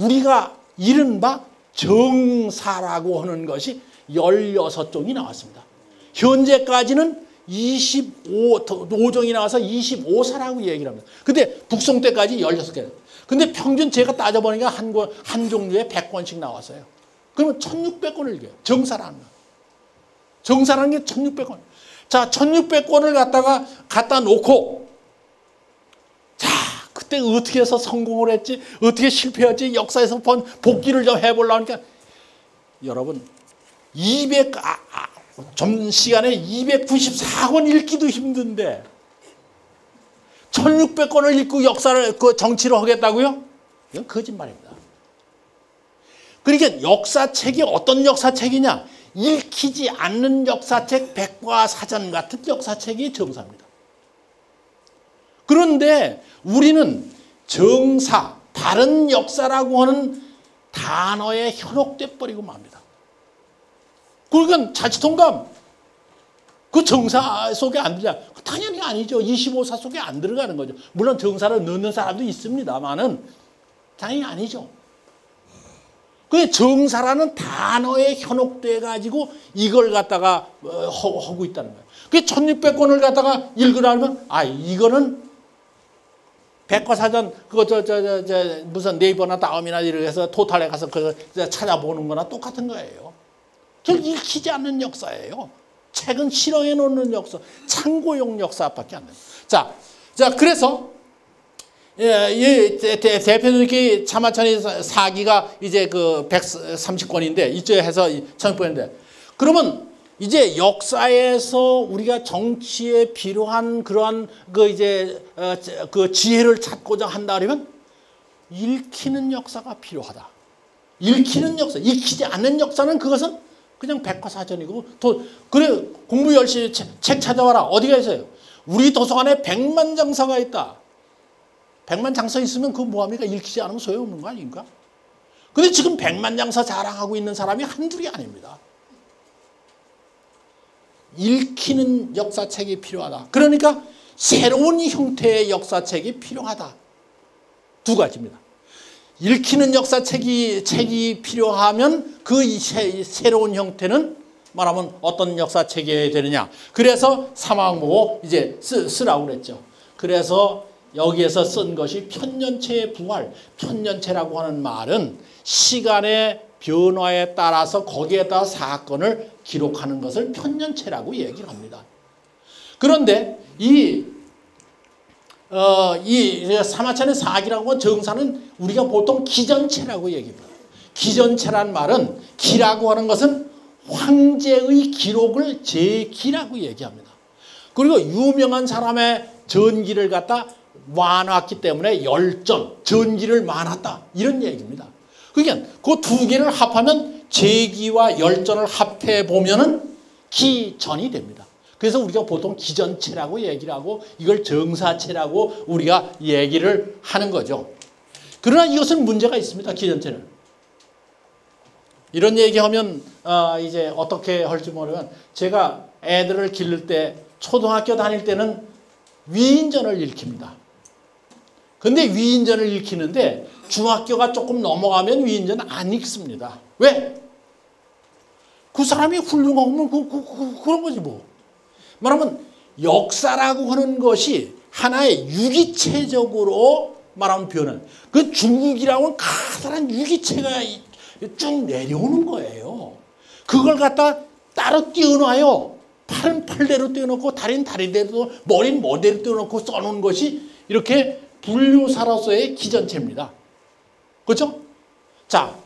정사라고 하는 것이 16종이 나왔습니다. 현재까지는 25종이 나와서 25사라고 얘기를 합니다. 근데 북송 때까지 16개. 근데 평균 제가 따져보니까 한 종류에 100권씩 나왔어요. 그러면 1600권을 읽어요. 정사라는 거. 정사라는 게 1600권. 자, 1600권을 갖다 놓고 자, 그때 어떻게 해서 성공을 했지? 어떻게 실패했지? 역사에서 본 복기를 좀 해보려고 하니까 여러분 좀 시간에 294권 읽기도 힘든데 1600권을 읽고 역사를 정치를 하겠다고요? 이건 거짓말입니다. 그러니까 역사책이 어떤 역사책이냐? 읽히지 않는 역사책, 백과사전 같은 역사책이 정사입니다. 그런데 우리는 정사, 다른 역사라고 하는 단어에 현혹돼 버리고 맙니다. 그러니까 자치통감 그 정사 속에 안 들냐? 당연히 아니죠. 25사 속에 안 들어가는 거죠. 물론 정사를 넣는 사람도 있습니다만은 당연히 아니죠. 그 정사라는 단어에 현혹돼 가지고 이걸 갖다가 하고 있다는 거예요. 그 1600권을 갖다가 읽으라면 이거는 백과사전 그거 무슨 네이버나 다음이나 이렇게 해서 토탈에 가서 그거 찾아보는 거나 똑같은 거예요. 결국 읽히지 않는 역사예요. 책은 실어해 놓는 역사, 참고용 역사밖에 안 돼요. 자, 그래서 대표님께 차마천의 사기가 이제 그 130권인데 이쪽에 해서 1000권인데 그러면 이제 역사에서 우리가 정치에 필요한 그러한 그 지혜를 찾고자 한다 그러면 읽히는 역사가 필요하다. 읽히는 역사, 읽히지 않는 역사는 그것은 그냥 백과사전이고 그래 공부 열심히 책 찾아와라. 어디가 있어요? 우리 도서관에 백만장서가 있다. 백만장서 있으면 그거 뭐합니까? 읽히지 않으면 소용없는 거 아닙니까? 근데 지금 백만장서 자랑하고 있는 사람이 한둘이 아닙니다. 읽히는 역사책이 필요하다. 그러니까 새로운 형태의 역사책이 필요하다. 두 가지입니다. 읽히는 역사책이 필요하면 그 새로운 형태는 말하면 어떤 역사책이 되느냐. 그래서 사막모 이제 쓰라고 그랬죠. 그래서 여기에서 쓴 것이 편년체의 부활. 편년체라고 하는 말은 시간의 변화에 따라서 거기에다 사건을 기록하는 것을 편년체라고 얘기를 합니다. 그런데 이 사마천의 사기라고 하는 정사는 우리가 보통 기전체라고 얘기합니다. 기전체란 말은 기라고 하는 것은 황제의 기록을 제기라고 얘기합니다. 그리고 유명한 사람의 전기를 갖다 많았기 때문에 열전, 전기를 많았다. 이런 얘기입니다. 그러니까 그 두 개를 합하면 제기와 열전을 합해 보면은 기전이 됩니다. 그래서 우리가 보통 기전체라고 얘기를 하고 이걸 정사체라고 우리가 얘기를 하는 거죠. 그러나 이것은 문제가 있습니다. 기전체는. 이런 얘기하면 이제 어떻게 할지 모르면 제가 애들을 기를 때 초등학교 다닐 때는 위인전을 읽힙니다. 근데 위인전을 읽히는데 중학교가 조금 넘어가면 위인전 안 읽습니다. 왜? 그 사람이 훌륭하면 그런 거지 뭐. 말하면 역사라고 하는 것이 하나의 유기체적으로 말하면 변한. 그 중국이라고 커다란 유기체가 쭉 내려오는 거예요. 그걸 갖다 따로 띄워놔요. 팔은 팔대로 띄워놓고 다리는 다리대로 머리는 머리대로 띄워놓고 써놓은 것이 이렇게 분류사로서의 기전체입니다. 그렇죠? 자,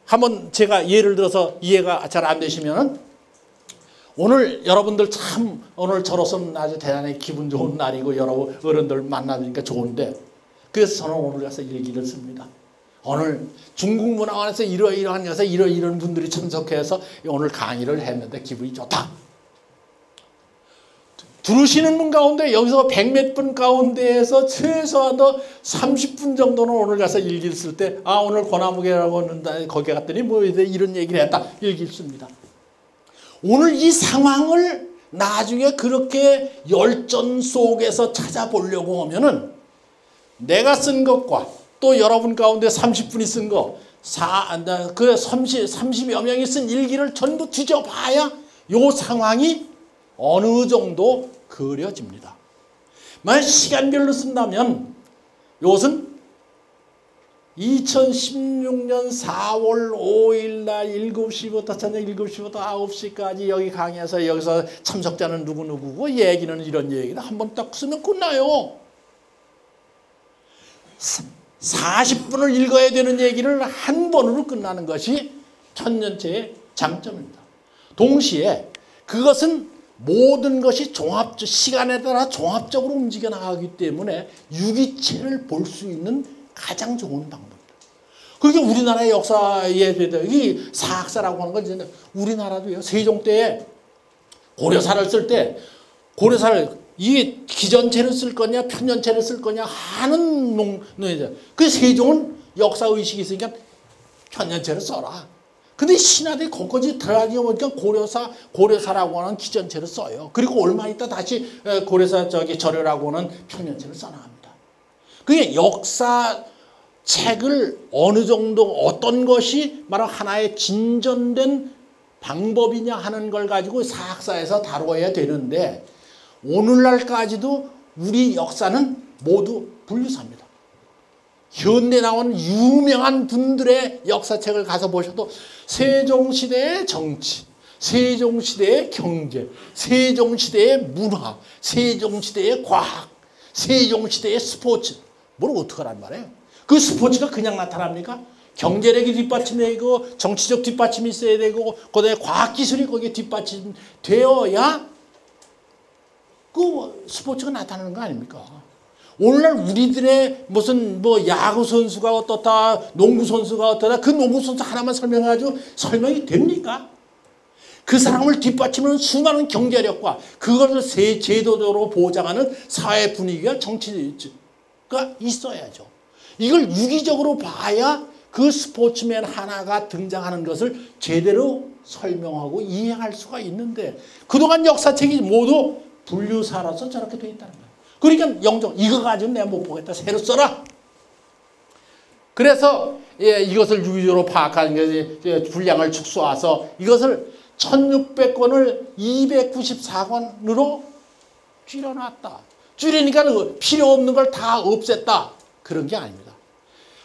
한번 제가 예를 들어서 이해가 잘 안 되시면은 오늘 여러분들 참 오늘 저로서는 아주 대단히 기분 좋은 날이고 여러 어른들 만나니까 좋은데 그래서 저는 오늘 가서 일기를 씁니다. 오늘 중국문화관에서 이러이러한 것에 이런 분들이 참석해서 오늘 강의를 했는데 기분이 좋다. 들으시는 분 가운데 여기서 100몇 분 가운데에서 최소한도 30분 정도는 오늘 가서 일기를 쓸 때 아 오늘 고나무계라고 하는데 거기 갔더니 뭐 이런 얘기를 했다. 일기를 씁니다. 오늘 이 상황을 나중에 그렇게 열전 속에서 찾아보려고 하면은 내가 쓴 것과 또 여러분 가운데 30분이 쓴 거, 30여 명이 쓴 일기를 전부 뒤져봐야 요 상황이 어느 정도 그려집니다. 만약 시간별로 쓴다면 이것은 2016년 4월 5일 날 7시부터 저녁 7시부터 9시까지 여기 강의해서 여기서 참석자는 누구누구고 얘기는 이런 얘기를 한번 딱 쓰면 끝나요. 40분을 읽어야 되는 얘기를 한 번으로 끝나는 것이 천년체의 장점입니다. 동시에 그것은 모든 것이 시간에 따라 종합적으로 움직여 나가기 때문에 유기체를 볼 수 있는 가장 좋은 방법입니다. 그게 우리나라의 역사에 이 사학사라고 하는 건 이제 우리나라도요. 세종 때에 고려사를 쓸 때 고려사를 이게 기전체를 쓸 거냐 편년체를 쓸 거냐 하는 논의죠. 그 세종은 역사의식이 있으니까 편년체를 써라. 근데 신하들이 거기까지 들어가기 보니까 고려사라고 하는 기전체를 써요. 그리고 얼마 있다 다시 고려사 절여라고 하는 편년체를 써나갑니다. 그게 역사책을 어느 정도 어떤 것이 바로 하나의 진전된 방법이냐 하는 걸 가지고 사학사에서 다루어야 되는데 오늘날까지도 우리 역사는 모두 분류사입니다. 현대 나온 유명한 분들의 역사책을 가서 보셔도 세종시대의 정치, 세종시대의 경제, 세종시대의 문화, 세종시대의 과학, 세종시대의 스포츠 뭘 어떡하란 말이에요. 그 스포츠가 그냥 나타납니까? 경제력이 뒷받침되고 정치적 뒷받침이 있어야 되고 그다음에 과학기술이 거기에 뒷받침되어야 그 스포츠가 나타나는 거 아닙니까? 오늘날 우리들의 무슨 뭐 야구 선수가 어떻다, 농구 선수가 어떻다, 그 농구 선수 하나만 설명해가지고 설명이 됩니까? 그 사람을 뒷받침하는 수많은 경제력과 그것을 제도적으로 보장하는 사회 분위기가 정치가 있어야죠. 이걸 유기적으로 봐야 그 스포츠맨 하나가 등장하는 것을 제대로 설명하고 이해할 수가 있는데 그동안 역사책이 모두 분류사라서 저렇게 돼 있다는 거예요. 그러니까 영정 이거 가지고 내가 못 보겠다. 새로 써라. 그래서 이것을 유기적으로 파악하는 것이 분량을 축소해서 이것을 1600권을 294권으로 줄여놨다. 줄이니까 필요 없는 걸 다 없앴다. 그런 게 아닙니다.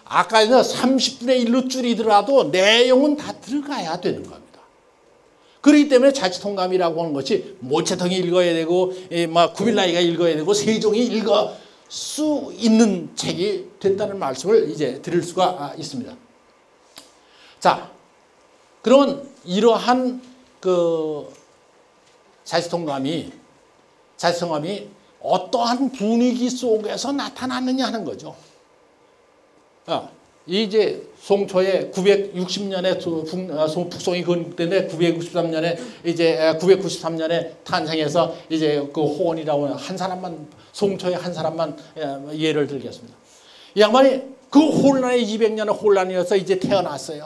아까는 30분의 1로 줄이더라도 내용은 다 들어가야 되는 겁니다. 그렇기 때문에 자치통감이라고 하는 것이 모체통이 읽어야 되고 구빌라이가 읽어야 되고 세종이 읽을 수 있는 책이 됐다는 말씀을 이제 드릴 수가 있습니다. 자, 그러면 이러한 그 자치통감이 어떠한 분위기 속에서 나타났느냐 하는 거죠. 이제 송초에 960년에 북송이 건국되는데 993년에 탄생해서 이제 그 호원이라고 하는 한 사람만 송초에 한 사람만 예를 들겠습니다. 이 양반이 그 혼란의 200년의 혼란이어서 이제 태어났어요.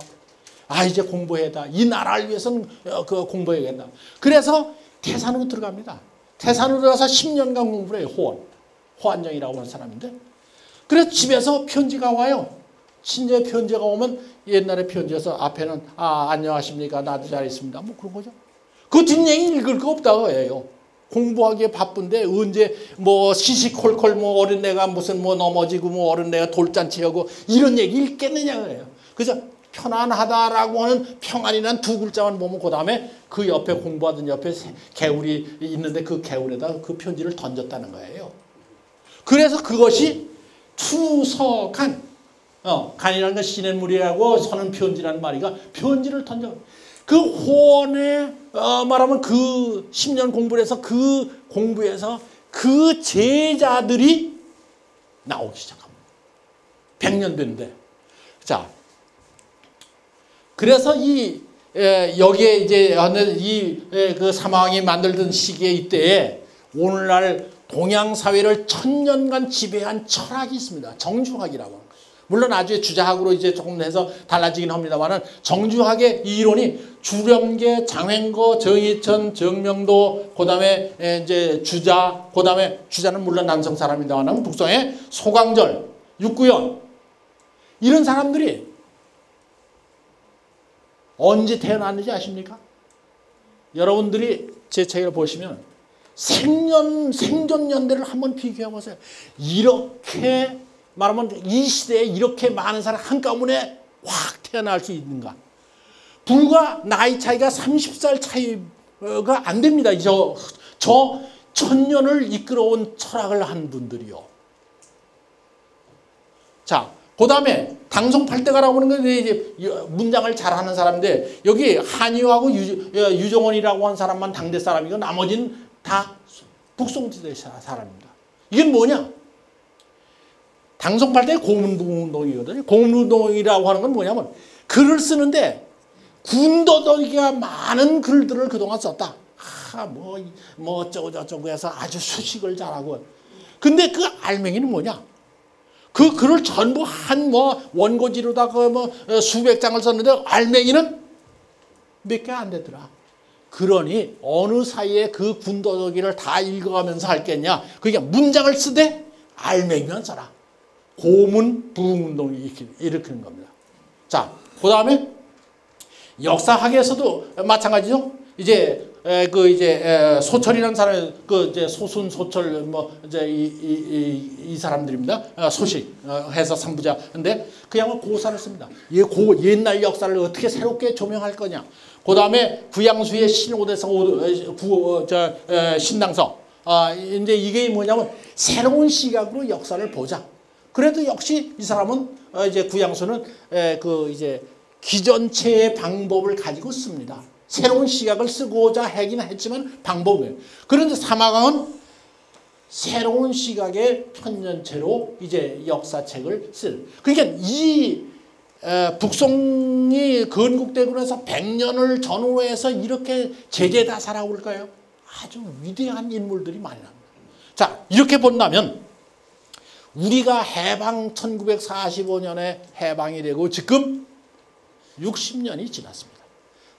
이제 공부해야다. 이 나라를 위해서는 그 공부해야겠다. 그래서 태산으로 들어갑니다. 태산으로 들어가서 10년간 공부를 해요. 호안정이라고 하는 사람인데 그래서 집에서 편지가 와요. 친제 편지가 오면 옛날에 편지에서 앞에는 안녕하십니까 나도 잘 있습니다 뭐 그런 거죠. 그 뒷얘기 읽을 거 없다고 해요. 공부하기에 바쁜데 언제 뭐 시시콜콜 뭐 어린애가 무슨 뭐 넘어지고 뭐 어린애가 돌잔치하고 이런 얘기 읽겠느냐고 해요. 그래서 편안하다라고 하는 평안이란 두 글자만 보면 그 다음에 그 옆에 공부하던 옆에 개울이 있는데 그 개울에다 그 편지를 던졌다는 거예요. 그래서 그것이 투서간 간이라는 건 시냇물이라고 서는 편지라는 말이가 편지를 던져. 그 호원에 말하면 그 10년 공부를 해서 그 공부에서 그 제자들이 나오기 시작합니다. 100년 됐는데. 자, 그래서 여기에 이제 그 사마왕이 만들던 시기에 이때에 오늘날 동양 사회를 1000년간 지배한 철학이 있습니다. 정주학이라고. 물론 나중에 주자학으로 이제 조금 해서 달라지긴 합니다만은 정주학의 이론이 주렴계, 장횡거, 정희천, 정명도, 그다음에 이제 주자, 그다음에 주자는 물론 남성 사람입니다만은 북성의 소강절, 육구연 이런 사람들이 언제 태어났는지 아십니까? 여러분들이 제 책을 보시면 생전 연대를 한번 비교해 보세요. 이렇게 말하면 이 시대에 이렇게 많은 사람 한꺼번에 확 태어날 수 있는가? 불과 나이 차이가 30살 차이가 안 됩니다. 저 1000년을 이끌어온 철학을 한 분들이요. 자, 그 다음에 당송팔대가라고 하는 건 이제 문장을 잘하는 사람인데 여기 한의하고 유정원이라고 하는 사람만 당대 사람이고 나머지는 다 북송지대 사람입니다. 이게 뭐냐? 당송팔대 고문운동이거든요. 고문운동이라고 하는 건 뭐냐면 글을 쓰는데 군더더기가 많은 글들을 그동안 썼다. 뭐 어쩌고 해서 아주 수식을 잘하고. 근데 그 알맹이는 뭐냐? 그 글을 전부 원고지로다가 수백 장을 썼는데 알맹이는 몇 개 안 되더라. 그러니 어느 사이에 그 군더더기를 다 읽어가면서 할겠냐? 그러니까 문장을 쓰되 알맹이만 써라. 고문 부흥운동이 일으키는 겁니다. 자, 그 다음에 역사학에서도 마찬가지죠. 이제 소철이라는 사람, 이제 소순, 소철, 이 사람들입니다. 소식 해서 3부자. 근데 그 양은 고사를 씁니다. 옛날 역사를 어떻게 새롭게 조명할 거냐. 그 다음에 구양수의 신오대성, 신당서. 이제 이게 뭐냐면 새로운 시각으로 역사를 보자. 그래도 역시 이 사람은 이제 구양수는 이제 기존체의 방법을 가지고 씁니다. 새로운 시각을 쓰고자 하긴 했지만 방법이에요. 그런데 사마강은 새로운 시각의 편년체로 이제 역사책을 쓴. 그러니까 이 북송이 건국되고 나서 100년을 전후로 해서 이렇게 제재다사라고 할까요? 아주 위대한 인물들이 많이 납니다. 자, 이렇게 본다면 우리가 해방 1945년에 해방이 되고 지금 60년이 지났습니다.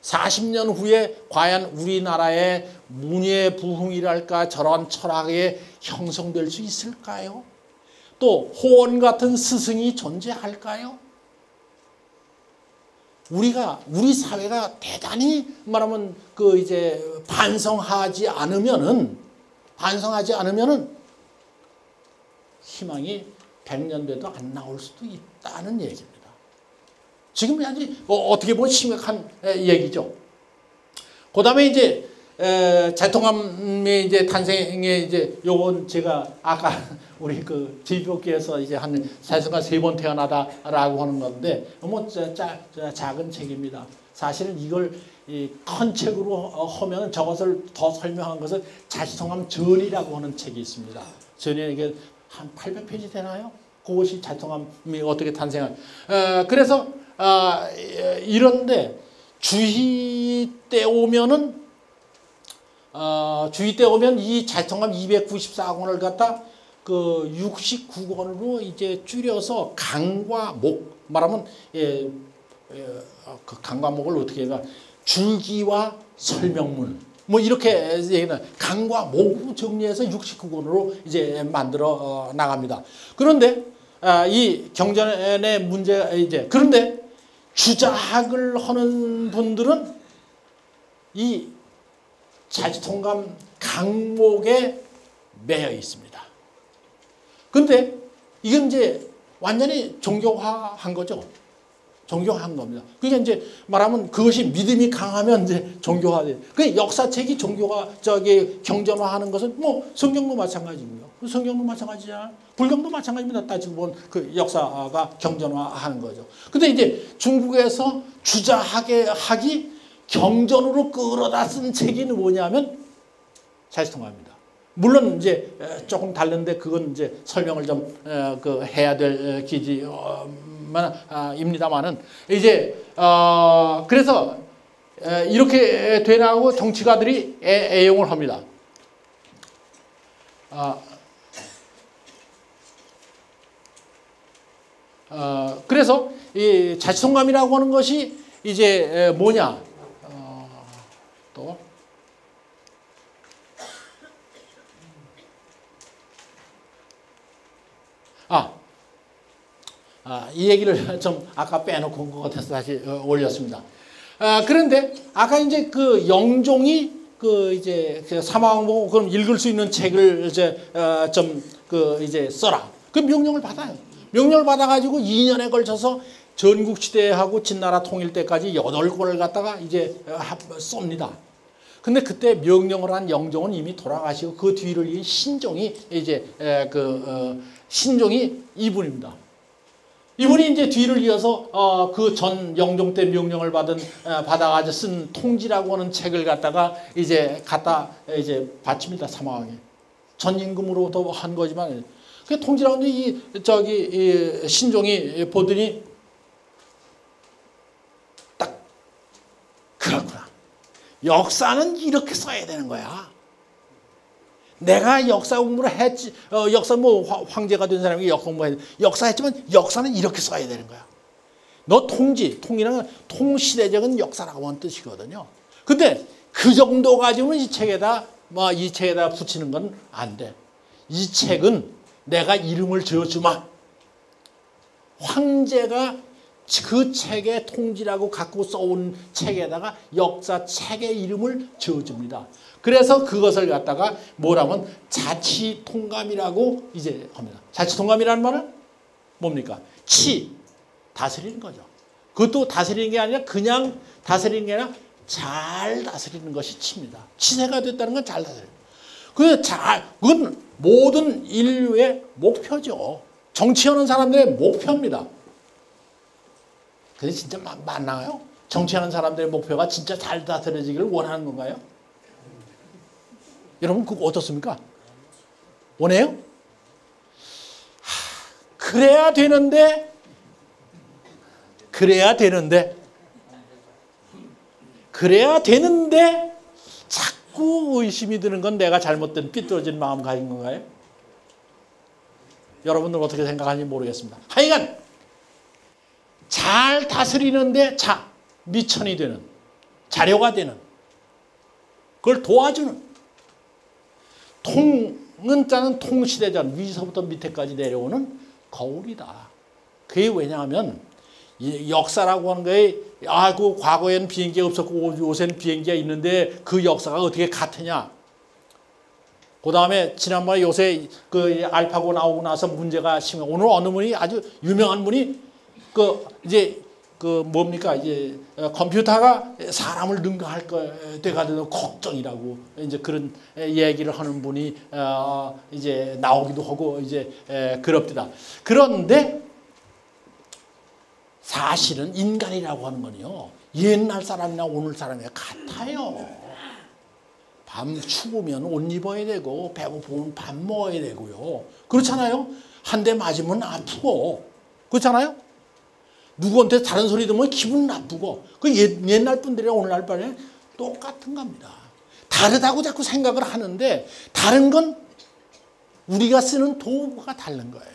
40년 후에 과연 우리나라의 문예 부흥이랄까 저런 철학이 형성될 수 있을까요? 또 호원 같은 스승이 존재할까요? 우리 사회가 대단히 말하면 이제 반성하지 않으면은 희망이 100년 돼도 안 나올 수도 있다는 얘기입니다. 지금 아주 어떻게 보면 심각한 얘기죠. 그 다음에 이제 제통함의 이제 탄생에 이제 요건 제가 아까 우리 제주교회에서 이제 한 자성가 3번 태어나다라고 하는 건데 뭐 작은 책입니다. 사실은 이걸 큰 책으로 하면 저것을 더 설명한 것은 자성함 전이라고 하는 책이 있습니다. 전이 이게 한 800페이지 되나요? 그것이 자성함이 어떻게 탄생한. 그래서 이런데 주희 때 오면 이 자성함 294권을 갖다 69권으로 이제 줄여서 강과 목 말하면 그 강과 목을 어떻게 해가 줄기와 설명문 뭐 이렇게 얘기는 강과 목으로 정리해서 69권으로 이제 만들어 나갑니다. 그런데 이 경전의 문제가 이제 그런데 주자학을 하는 분들은 이 자지통감 강목에 매여 있습니다. 그런데 이건 이제 완전히 종교화한 거죠. 종교화한 겁니다. 그러니까 이제 말하면 그것이 믿음이 강하면 이제 종교화돼. 그 역사책이 종교화 경전화하는 것은 뭐 성경도 마찬가지고요. 성경도 마찬가지잖아. 불경도 마찬가지입니다. 따지고 보면 그 역사가 경전화하는 거죠. 근데 이제 중국에서 주자학이 경전으로 끌어다 쓴 책이 뭐냐면 자지통합니다. 물론 이제 조금 다른데 그건 이제 설명을 좀 해야 될 기지입니다만은 이제 그래서 이렇게 되나고 정치가들이 애용을 합니다. 그래서 이 자치통감이라고 하는 것이 이제 뭐냐 또 이 얘기를 좀 아까 빼놓고 온 것 같아서 다시 올렸습니다. 그런데 아까 이제 그 영종이 이제 사망 보고 그럼 읽을 수 있는 책을 이제 이제 써라. 그 명령을 받아요. 명령을 받아가지고 2년에 걸쳐서 전국시대하고 진나라 통일 때까지 8권을 갖다가 이제 쏩니다. 근데 그때 명령을 한 영종은 이미 돌아가시고 그 뒤를 이은 신종이 이제 신종이 이분입니다. 이분이 이제 뒤를 이어서 그 전 영종 때 명령을 받아가지고 쓴 통지라고 하는 책을 갖다가 이제 갖다 이제 바칩니다. 사망에 전임금으로도 한 거지만 그 통지라고 하는데 이 신종이 보더니 딱 그렇구나. 역사는 이렇게 써야 되는 거야. 내가 역사 공부를 했지, 역사 황제가 된 사람이 역사 공부했지, 역사했지만 역사는 이렇게 써야 되는 거야. 너 통이란 통시대적인 역사라고 하는 뜻이거든요. 근데 그 정도 가지고는 이 책에다 붙이는 건 안 돼. 이 책은 내가 이름을 지어주마. 황제가 그 책의 통지라고 갖고 써온 책에다가 역사책의 이름을 지어줍니다. 그래서 그것을 갖다가 뭐라면 자치통감이라고 이제 합니다. 자치통감이라는 말은 뭡니까? 다스리는 거죠. 그것도 다스리는 게 아니라 그냥 다스리는 게 아니라 잘 다스리는 것이 치입니다. 치세가 됐다는 건 잘 다스려요. 그건 모든 인류의 목표죠. 정치하는 사람들의 목표입니다. 근데 진짜 맞나요? 정치하는 사람들의 목표가 진짜 잘 다스려지기를 원하는 건가요? 여러분 그거 어떻습니까? 원해요? 그래야 되는데 그래야 되는데 자꾸 의심이 드는 건 내가 잘못된 삐뚤어진 마음가짐인 건가요? 여러분들 어떻게 생각하는지 모르겠습니다. 하여간 잘 다스리는데 미천이 되는, 자료가 되는, 그걸 도와주는, 통은 자는 통시대전, 위서부터 밑에까지 내려오는 거울이다. 그게 왜냐하면 이 역사라고 하는 거에 그 과거에는 비행기가 없었고 요새는 비행기가 있는데 그 역사가 어떻게 같으냐. 그 다음에 지난번에 요새 그 알파고 나오고 나서 문제가 심해. 오늘 어느 분이 아주 유명한 분이 이제 뭡니까 이제 컴퓨터가 사람을 능가할 때가 되는 걱정이라고 이제 그런 얘기를 하는 분이 이제 나오기도 하고 이제 그럽니다. 그런데 사실은 인간이라고 하는 건요, 옛날 사람이나 오늘 사람이 같아요. 밤 추우면 옷 입어야 되고 배고프면 밥 먹어야 되고요. 그렇잖아요. 한 대 맞으면 아프고 그렇잖아요. 누구한테 다른 소리 들으면 기분 나쁘고 그 옛날 분들이랑 오늘날 분이 똑같은 겁니다. 다르다고 자꾸 생각을 하는데 다른 건 우리가 쓰는 도구가 다른 거예요.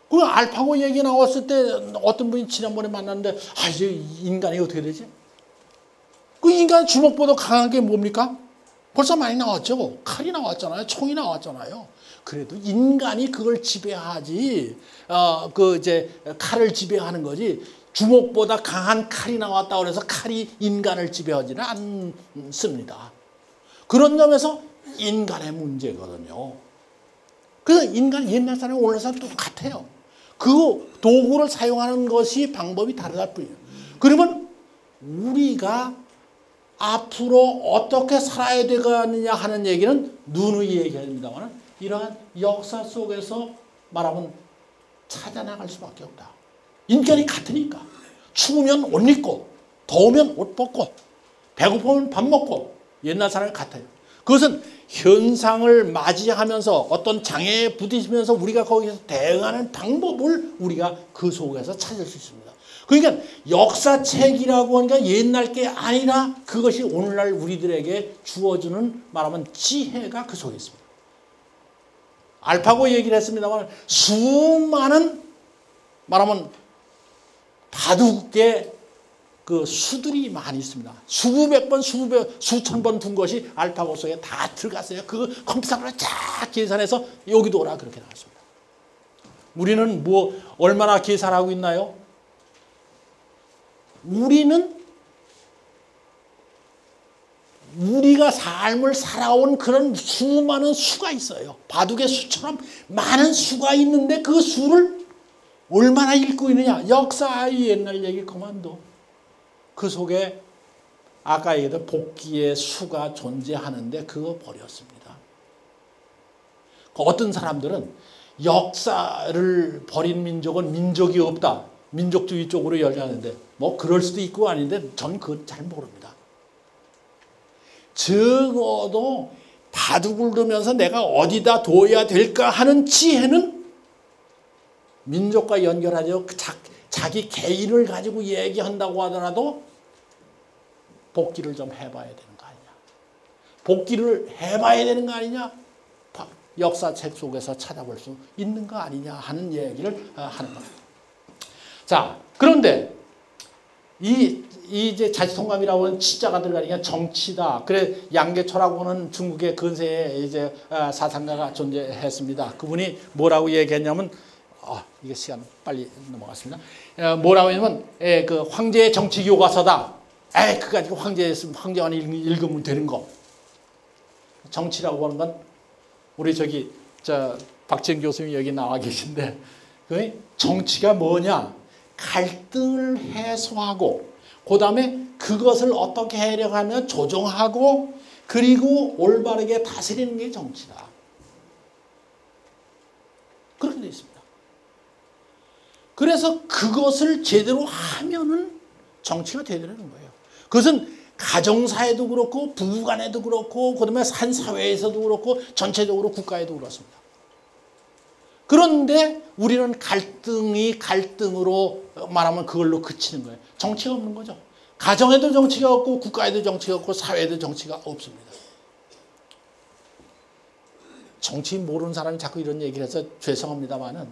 그 알파고 얘기 나왔을 때 어떤 분이 지난번에 만났는데 이제 인간이 어떻게 되지? 그 인간 주먹보다 강한 게 뭡니까? 벌써 많이 나왔죠. 칼이 나왔잖아요. 총이 나왔잖아요. 그래도 인간이 그걸 지배하지, 이제 칼을 지배하는 거지. 주먹보다 강한 칼이 나왔다고 해서 칼이 인간을 지배하지는 않습니다. 그런 점에서 인간의 문제거든요. 그래서 인간 옛날 사람 오늘 사람 똑같아요. 그 도구를 사용하는 것이 방법이 다르다 뿐이에요. 그러면 우리가 앞으로 어떻게 살아야 되느냐 하는 얘기는 누누이 얘기합니다만 이러한 역사 속에서 말하면 찾아나갈 수밖에 없다. 인간이 같으니까. 추우면 옷 입고 더우면 옷 벗고 배고프면 밥 먹고 옛날 사람이 같아요. 그것은 현상을 맞이하면서 어떤 장애에 부딪히면서 우리가 거기서 대응하는 방법을 우리가 그 속에서 찾을 수 있습니다. 그러니까 역사책이라고 하니까 옛날 게 아니라 그것이 오늘날 우리들에게 주어주는 말하면 지혜가 그 속에 있습니다. 알파고 얘기를 했습니다만 수많은 말하면 바둑의 그 수들이 많이 있습니다. 수백 번, 수천 번 둔 것이 알파고 속에 다 들어갔어요. 그 컴퓨터로 쫙 계산해서 여기도 오라 그렇게 나왔습니다. 우리는 얼마나 계산하고 있나요? 우리가 삶을 살아온 그런 수많은 수가 있어요. 바둑의 수처럼 많은 수가 있는데 그 수를 얼마나 읽고 있느냐. 역사의 옛날 얘기 그만둬. 그 속에 아까 얘기했던 복귀의 수가 존재하는데 그거 버렸습니다. 어떤 사람들은 역사를 버린 민족은 민족이 없다. 민족주의 쪽으로 열려하는데 그럴 수도 있고 아닌데 전 그건 잘 모릅니다. 적어도 바둑을 두면서 내가 어디다 둬야 될까 하는 지혜는 민족과 연결하죠. 자기 개인을 가지고 얘기한다고 하더라도 복귀를 좀 해봐야 되는 거 아니냐. 복귀를 해봐야 되는 거 아니냐. 역사책 속에서 찾아볼 수 있는 거 아니냐 하는 얘기를 하는 겁니다. 자, 그런데 이제 자치통감이라고 하는 치자가 들어가니까 정치다. 그래 양계초라고 하는 중국의 근세의 이제 사상가가 존재했습니다. 그분이 뭐라고 얘기했냐면 이게 시간 빨리 넘어갔습니다. 뭐라고 했냐면 그 황제의 정치 교과서다. 그거 가지고 황제만 읽으면 되는 거. 정치라고 하는 건 우리 박지영 교수님이 여기 나와 계신데 정치가 뭐냐? 갈등을 해소하고 그 다음에 그것을 어떻게 해결하며 조정하고 그리고 올바르게 다스리는 게 정치다. 그렇게 되어 있습니다. 그래서 그것을 제대로 하면은 정치가 되는 거예요. 그것은 가정사에도 그렇고 부부간에도 그렇고 그다음에 한 사회에서도 그렇고 전체적으로 국가에도 그렇습니다. 그런데 우리는 갈등이 갈등으로 말하면 그걸로 그치는 거예요. 정치가 없는 거죠. 가정에도 정치가 없고 국가에도 정치가 없고 사회에도 정치가 없습니다. 정치 모르는 사람이 자꾸 이런 얘기를 해서 죄송합니다만은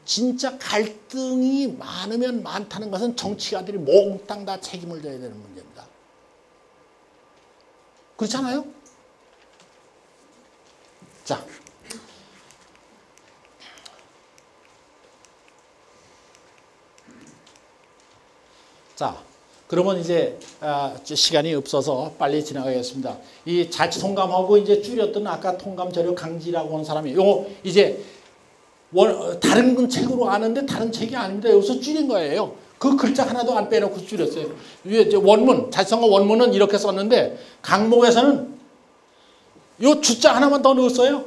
진짜 갈등이 많으면 많다는 것은 정치가들이 몽땅 다 책임을 져야 되는 문제입니다. 그렇잖아요? 자, 그러면 이제 시간이 없어서 빨리 지나가겠습니다. 이 자치통감하고 이제 줄였던 아까 통감저력 강지라고 하는 사람이 요거 이제 다른 책으로 아는데 다른 책이 아닙니다. 여기서 줄인 거예요. 그 글자 하나도 안 빼놓고 줄였어요. 위에 이제 원문, 자치통감 원문은 이렇게 썼는데 강목에서는 요 주자 하나만 더 넣었어요.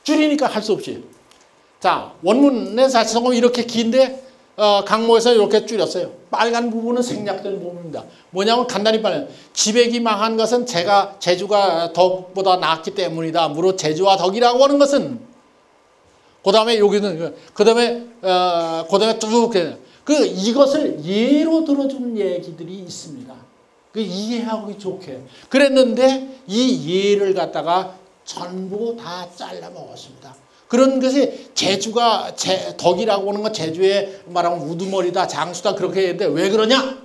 줄이니까 할 수 없이. 자, 원문의 자치통감이 이렇게 긴데 강목에서 이렇게 줄였어요. 빨간 부분은 생략된 부분입니다. 뭐냐면 간단히 말하면 지백이 망한 것은 제주가 덕보다 낫기 때문이다. 무릇 제주와 덕이라고 하는 것은 그 다음에 여기는 그 다음에 쭉 이것을 예로 들어주는 얘기들이 있습니다. 이해하기 좋게 그랬는데 이 예를 갖다가 전부 다 잘라 먹었습니다. 그런 것이 제주가 덕이라고 하는 건 제주에 말하면 우두머리다 장수다 그렇게 했는데 왜 그러냐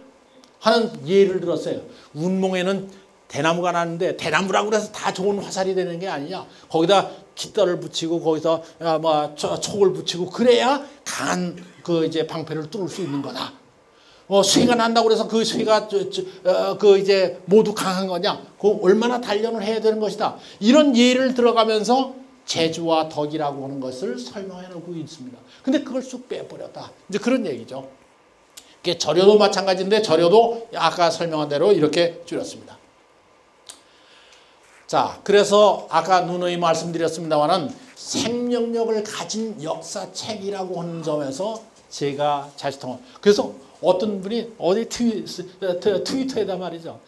하는 예를 들었어요. 운몽에는 대나무가 나는데 대나무라고 해서 다 좋은 화살이 되는 게 아니냐. 거기다 깃털을 붙이고 거기서 촉을 붙이고 그래야 강한 이제 방패를 뚫을 수 있는 거다. 쇠가 난다고 해서 그 쇠가 이제 모두 강한 거냐. 그 얼마나 단련을 해야 되는 것이다. 이런 예를 들어가면서 제주와 덕이라고 하는 것을 설명해 놓고 있습니다. 근데 그걸 쑥 빼버렸다. 이제 그런 얘기죠. 절여도 마찬가지인데 절여도 아까 설명한 대로 이렇게 줄였습니다. 자, 그래서 아까 누누이 말씀드렸습니다만은 생명력을 가진 역사책이라고 하는 점에서 제가 자치통감. 그래서 어떤 분이 어디 트위터에다 말이죠.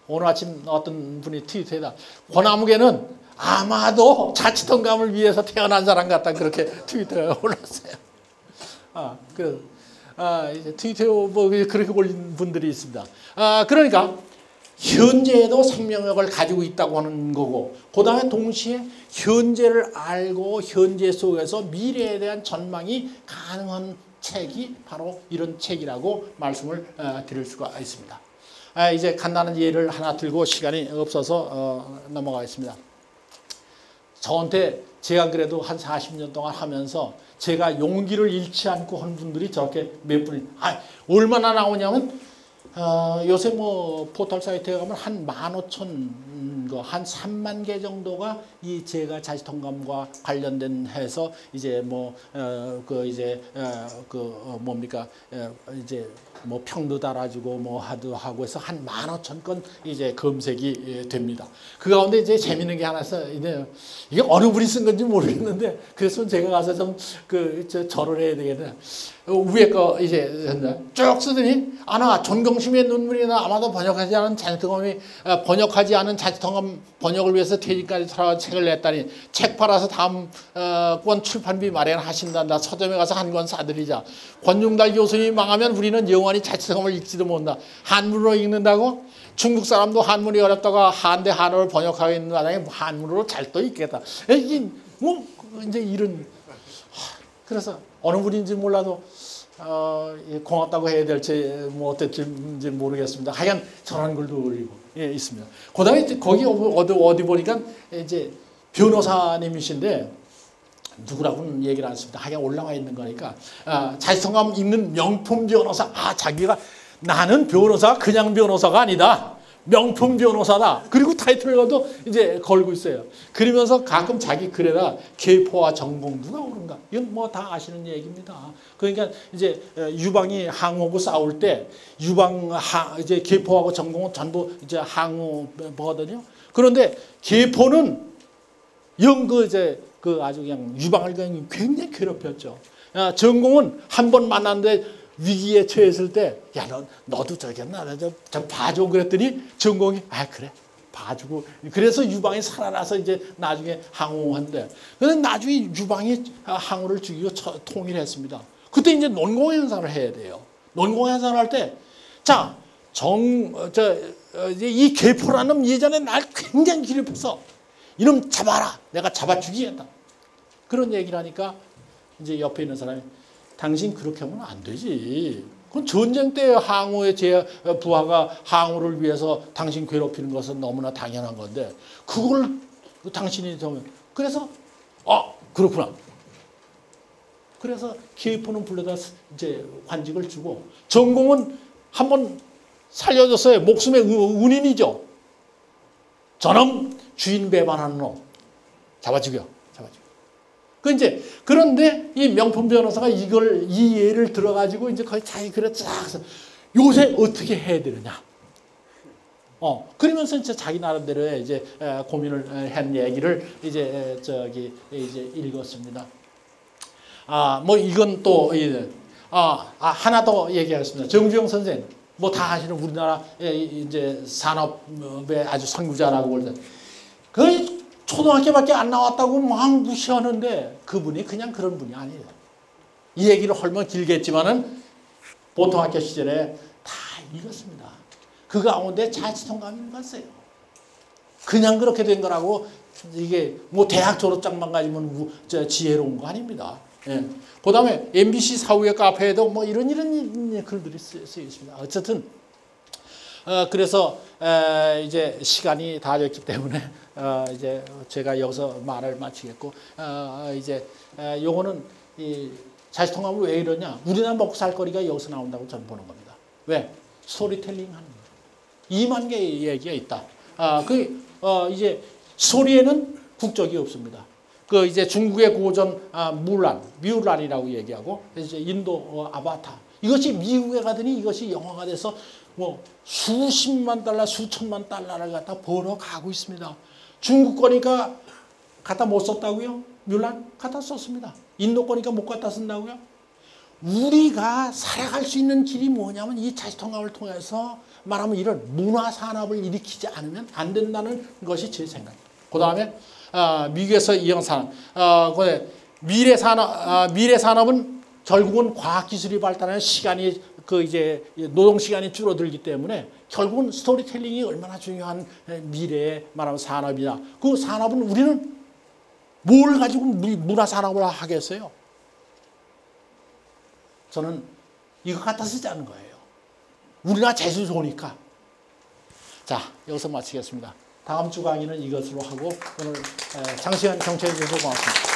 오늘 아침 어떤 분이 트위터에다 권아무개는 아마도 자치통감을 위해서 태어난 사람 같다 그렇게 트위터에 올랐어요. 이제 트위터에 뭐 그렇게 올린 분들이 있습니다. 그러니까 현재에도 생명력을 가지고 있다고 하는 거고, 그 다음에 동시에 현재를 알고 현재 속에서 미래에 대한 전망이 가능한 책이 바로 이런 책이라고 말씀을 드릴 수가 있습니다. 이제 간단한 예를 하나 들고 시간이 없어서 넘어가겠습니다. 저한테 제가 그래도 한 40년 동안 하면서 제가 용기를 잃지 않고 한 분들이 저렇게 몇 분이 얼마나 나오냐면 요새 뭐 포털 사이트에 가면 한 15,000거, 한 3만 개 정도가 이 제가 자치통감과 관련된 해서 이제 이제 뭐 평도 달아주고 뭐 하고 해서 한 15,000건 이제 검색이 됩니다. 그 가운데 이제 재밌는 게 하나 있어요. 이게 어느 분이 쓴 건지 모르겠는데 그래서 제가 가서 좀 절을 해야 되겠네. 위에 거 이제 쭉 쓰더니 나 존경심의 눈물이나 아마도 번역하지 않은 자치통감 번역을 위해서 퇴직까지 살아가 책을 냈다니 책 팔아서 다음 권 출판비 마련하신단다. 서점에 가서 한 권 사드리자. 권중달 교수님이 망하면 우리는 영원히 자치통감을 읽지도 못한다. 한문으로 읽는다고? 중국 사람도 한문이 어렵다고 한대 한어를 번역하고 있는 마당에 한문으로 잘 또 읽겠다. 이제 이런. 그래서 어느 분인지 몰라도 고맙다고 해야 될지 뭐 어떨지 모르겠습니다. 하여간 저런 글도 올리고 있습니다. 그다음에 거기 어디 보니까 이제 변호사님이신데 누구라고는 얘기를 안 했습니다. 하여간 올라와 있는 거니까 자치통감 읽는 명품 변호사. 자기가 나는 변호사가 그냥 변호사가 아니다. 명품 변호사다. 그리고 타이틀도 이제 걸고 있어요. 그러면서 가끔 자기 글에다 계포와 정공 누가 오른가? 이건 뭐 다 아시는 얘기입니다. 그러니까 이제 유방이 항우하고 싸울 때 이제 계포하고 정공은 전부 이제 항우거든요. 그런데 계포는 아주 그냥 유방을 굉장히 괴롭혔죠. 정공은 한 번 만났는데 위기에 처했을 때, 너도 저기 좀 봐줘 그랬더니 정공이 그래 봐주고 그래서 유방이 살아나서 이제 나중에 항우한데 그런데 나중에 유방이 항우를 죽이고 통일했습니다. 그때 이제 논공행사를 해야 돼요. 논공행사를 할 때 자, 이 계포라는 놈 예전에 날 굉장히 괴롭혀서 이놈 잡아라. 내가 잡아 죽이겠다. 그런 얘기를 하니까 이제 옆에 있는 사람이 당신 그렇게 하면 안 되지. 그건 전쟁 때 항우의 부하가 항우를 위해서 당신 괴롭히는 것은 너무나 당연한 건데 그걸 당신이 정말 그래서 그렇구나. 그래서 계포는 불러다 이제 관직을 주고 전공은 한번 살려줬어요. 목숨의 은인이죠. 저놈 주인 배반하는 놈 잡아 죽여. 그런데 이 명품 변호사가 이 예를 들어가지고 이제 거의 자기 글에 쫙 요새 어떻게 해야 되느냐. 그러면서 이제 자기 나름대로 이제 고민을 한 얘기를 이제 읽었습니다. 뭐 이건 또 하나 더 얘기하겠습니다. 정주영 선생 뭐 다 아시는 우리나라 이제 산업의 아주 선구자라고 볼 때 거의 초등학교밖에 안 나왔다고 막 무시하는데 그분이 그냥 그런 분이 아니에요. 이 얘기를 헐면 길겠지만은 보통 학교 시절에 다 읽었습니다. 그 가운데 자치통감을 읽었어요. 그냥 그렇게 된 거라고 이게 뭐 대학 졸업장만 가지면 지혜로운 거 아닙니다. 예. 그 다음에 MBC 사후의 카페에도 뭐 이런 글들이 쓰여 있습니다. 어쨌든 그래서 이제 시간이 다 됐기 때문에 이제 제가 여기서 말을 마치겠고 이제 요거는 이 자치통감을 왜 이러냐? 우리나라 먹고 살 거리가 여기서 나온다고 저는 보는 겁니다. 왜? 스토리텔링 하는 거예요. 2만 개의 얘기가 있다. 이제 스토리에는 국적이 없습니다. 그 이제 중국의 고전 뮤란이라고 얘기하고 이제 인도 아바타 이것이 미국에 가더니 이것이 영화가 돼서 뭐 수십만 달러, 수천만 달러를 갖다 벌어가고 있습니다. 중국 거니까 갖다 못 썼다고요? 뮬란 갖다 썼습니다. 인도 거니까 못 갖다 쓴다고요? 우리가 살아갈 수 있는 길이 뭐냐면 이 자치통감을 통해서 말하면 이런 문화산업을 일으키지 않으면 안 된다는 것이 제 생각입니다. 그 다음에 미국에서 이영산 미래산업은 결국은 과학기술이 발달하는 시간이 이제 노동 시간이 줄어들기 때문에 결국은 스토리텔링이 얼마나 중요한 미래의 말하면 산업이냐. 그 산업은 우리는 뭘 가지고 문화산업을 하겠어요? 저는 이거 갖다 쓰자는 거예요. 우리나라 재수 좋으니까. 자, 여기서 마치겠습니다. 다음 주 강의는 이것으로 하고 오늘 장시간 경청해 주셔서 고맙습니다.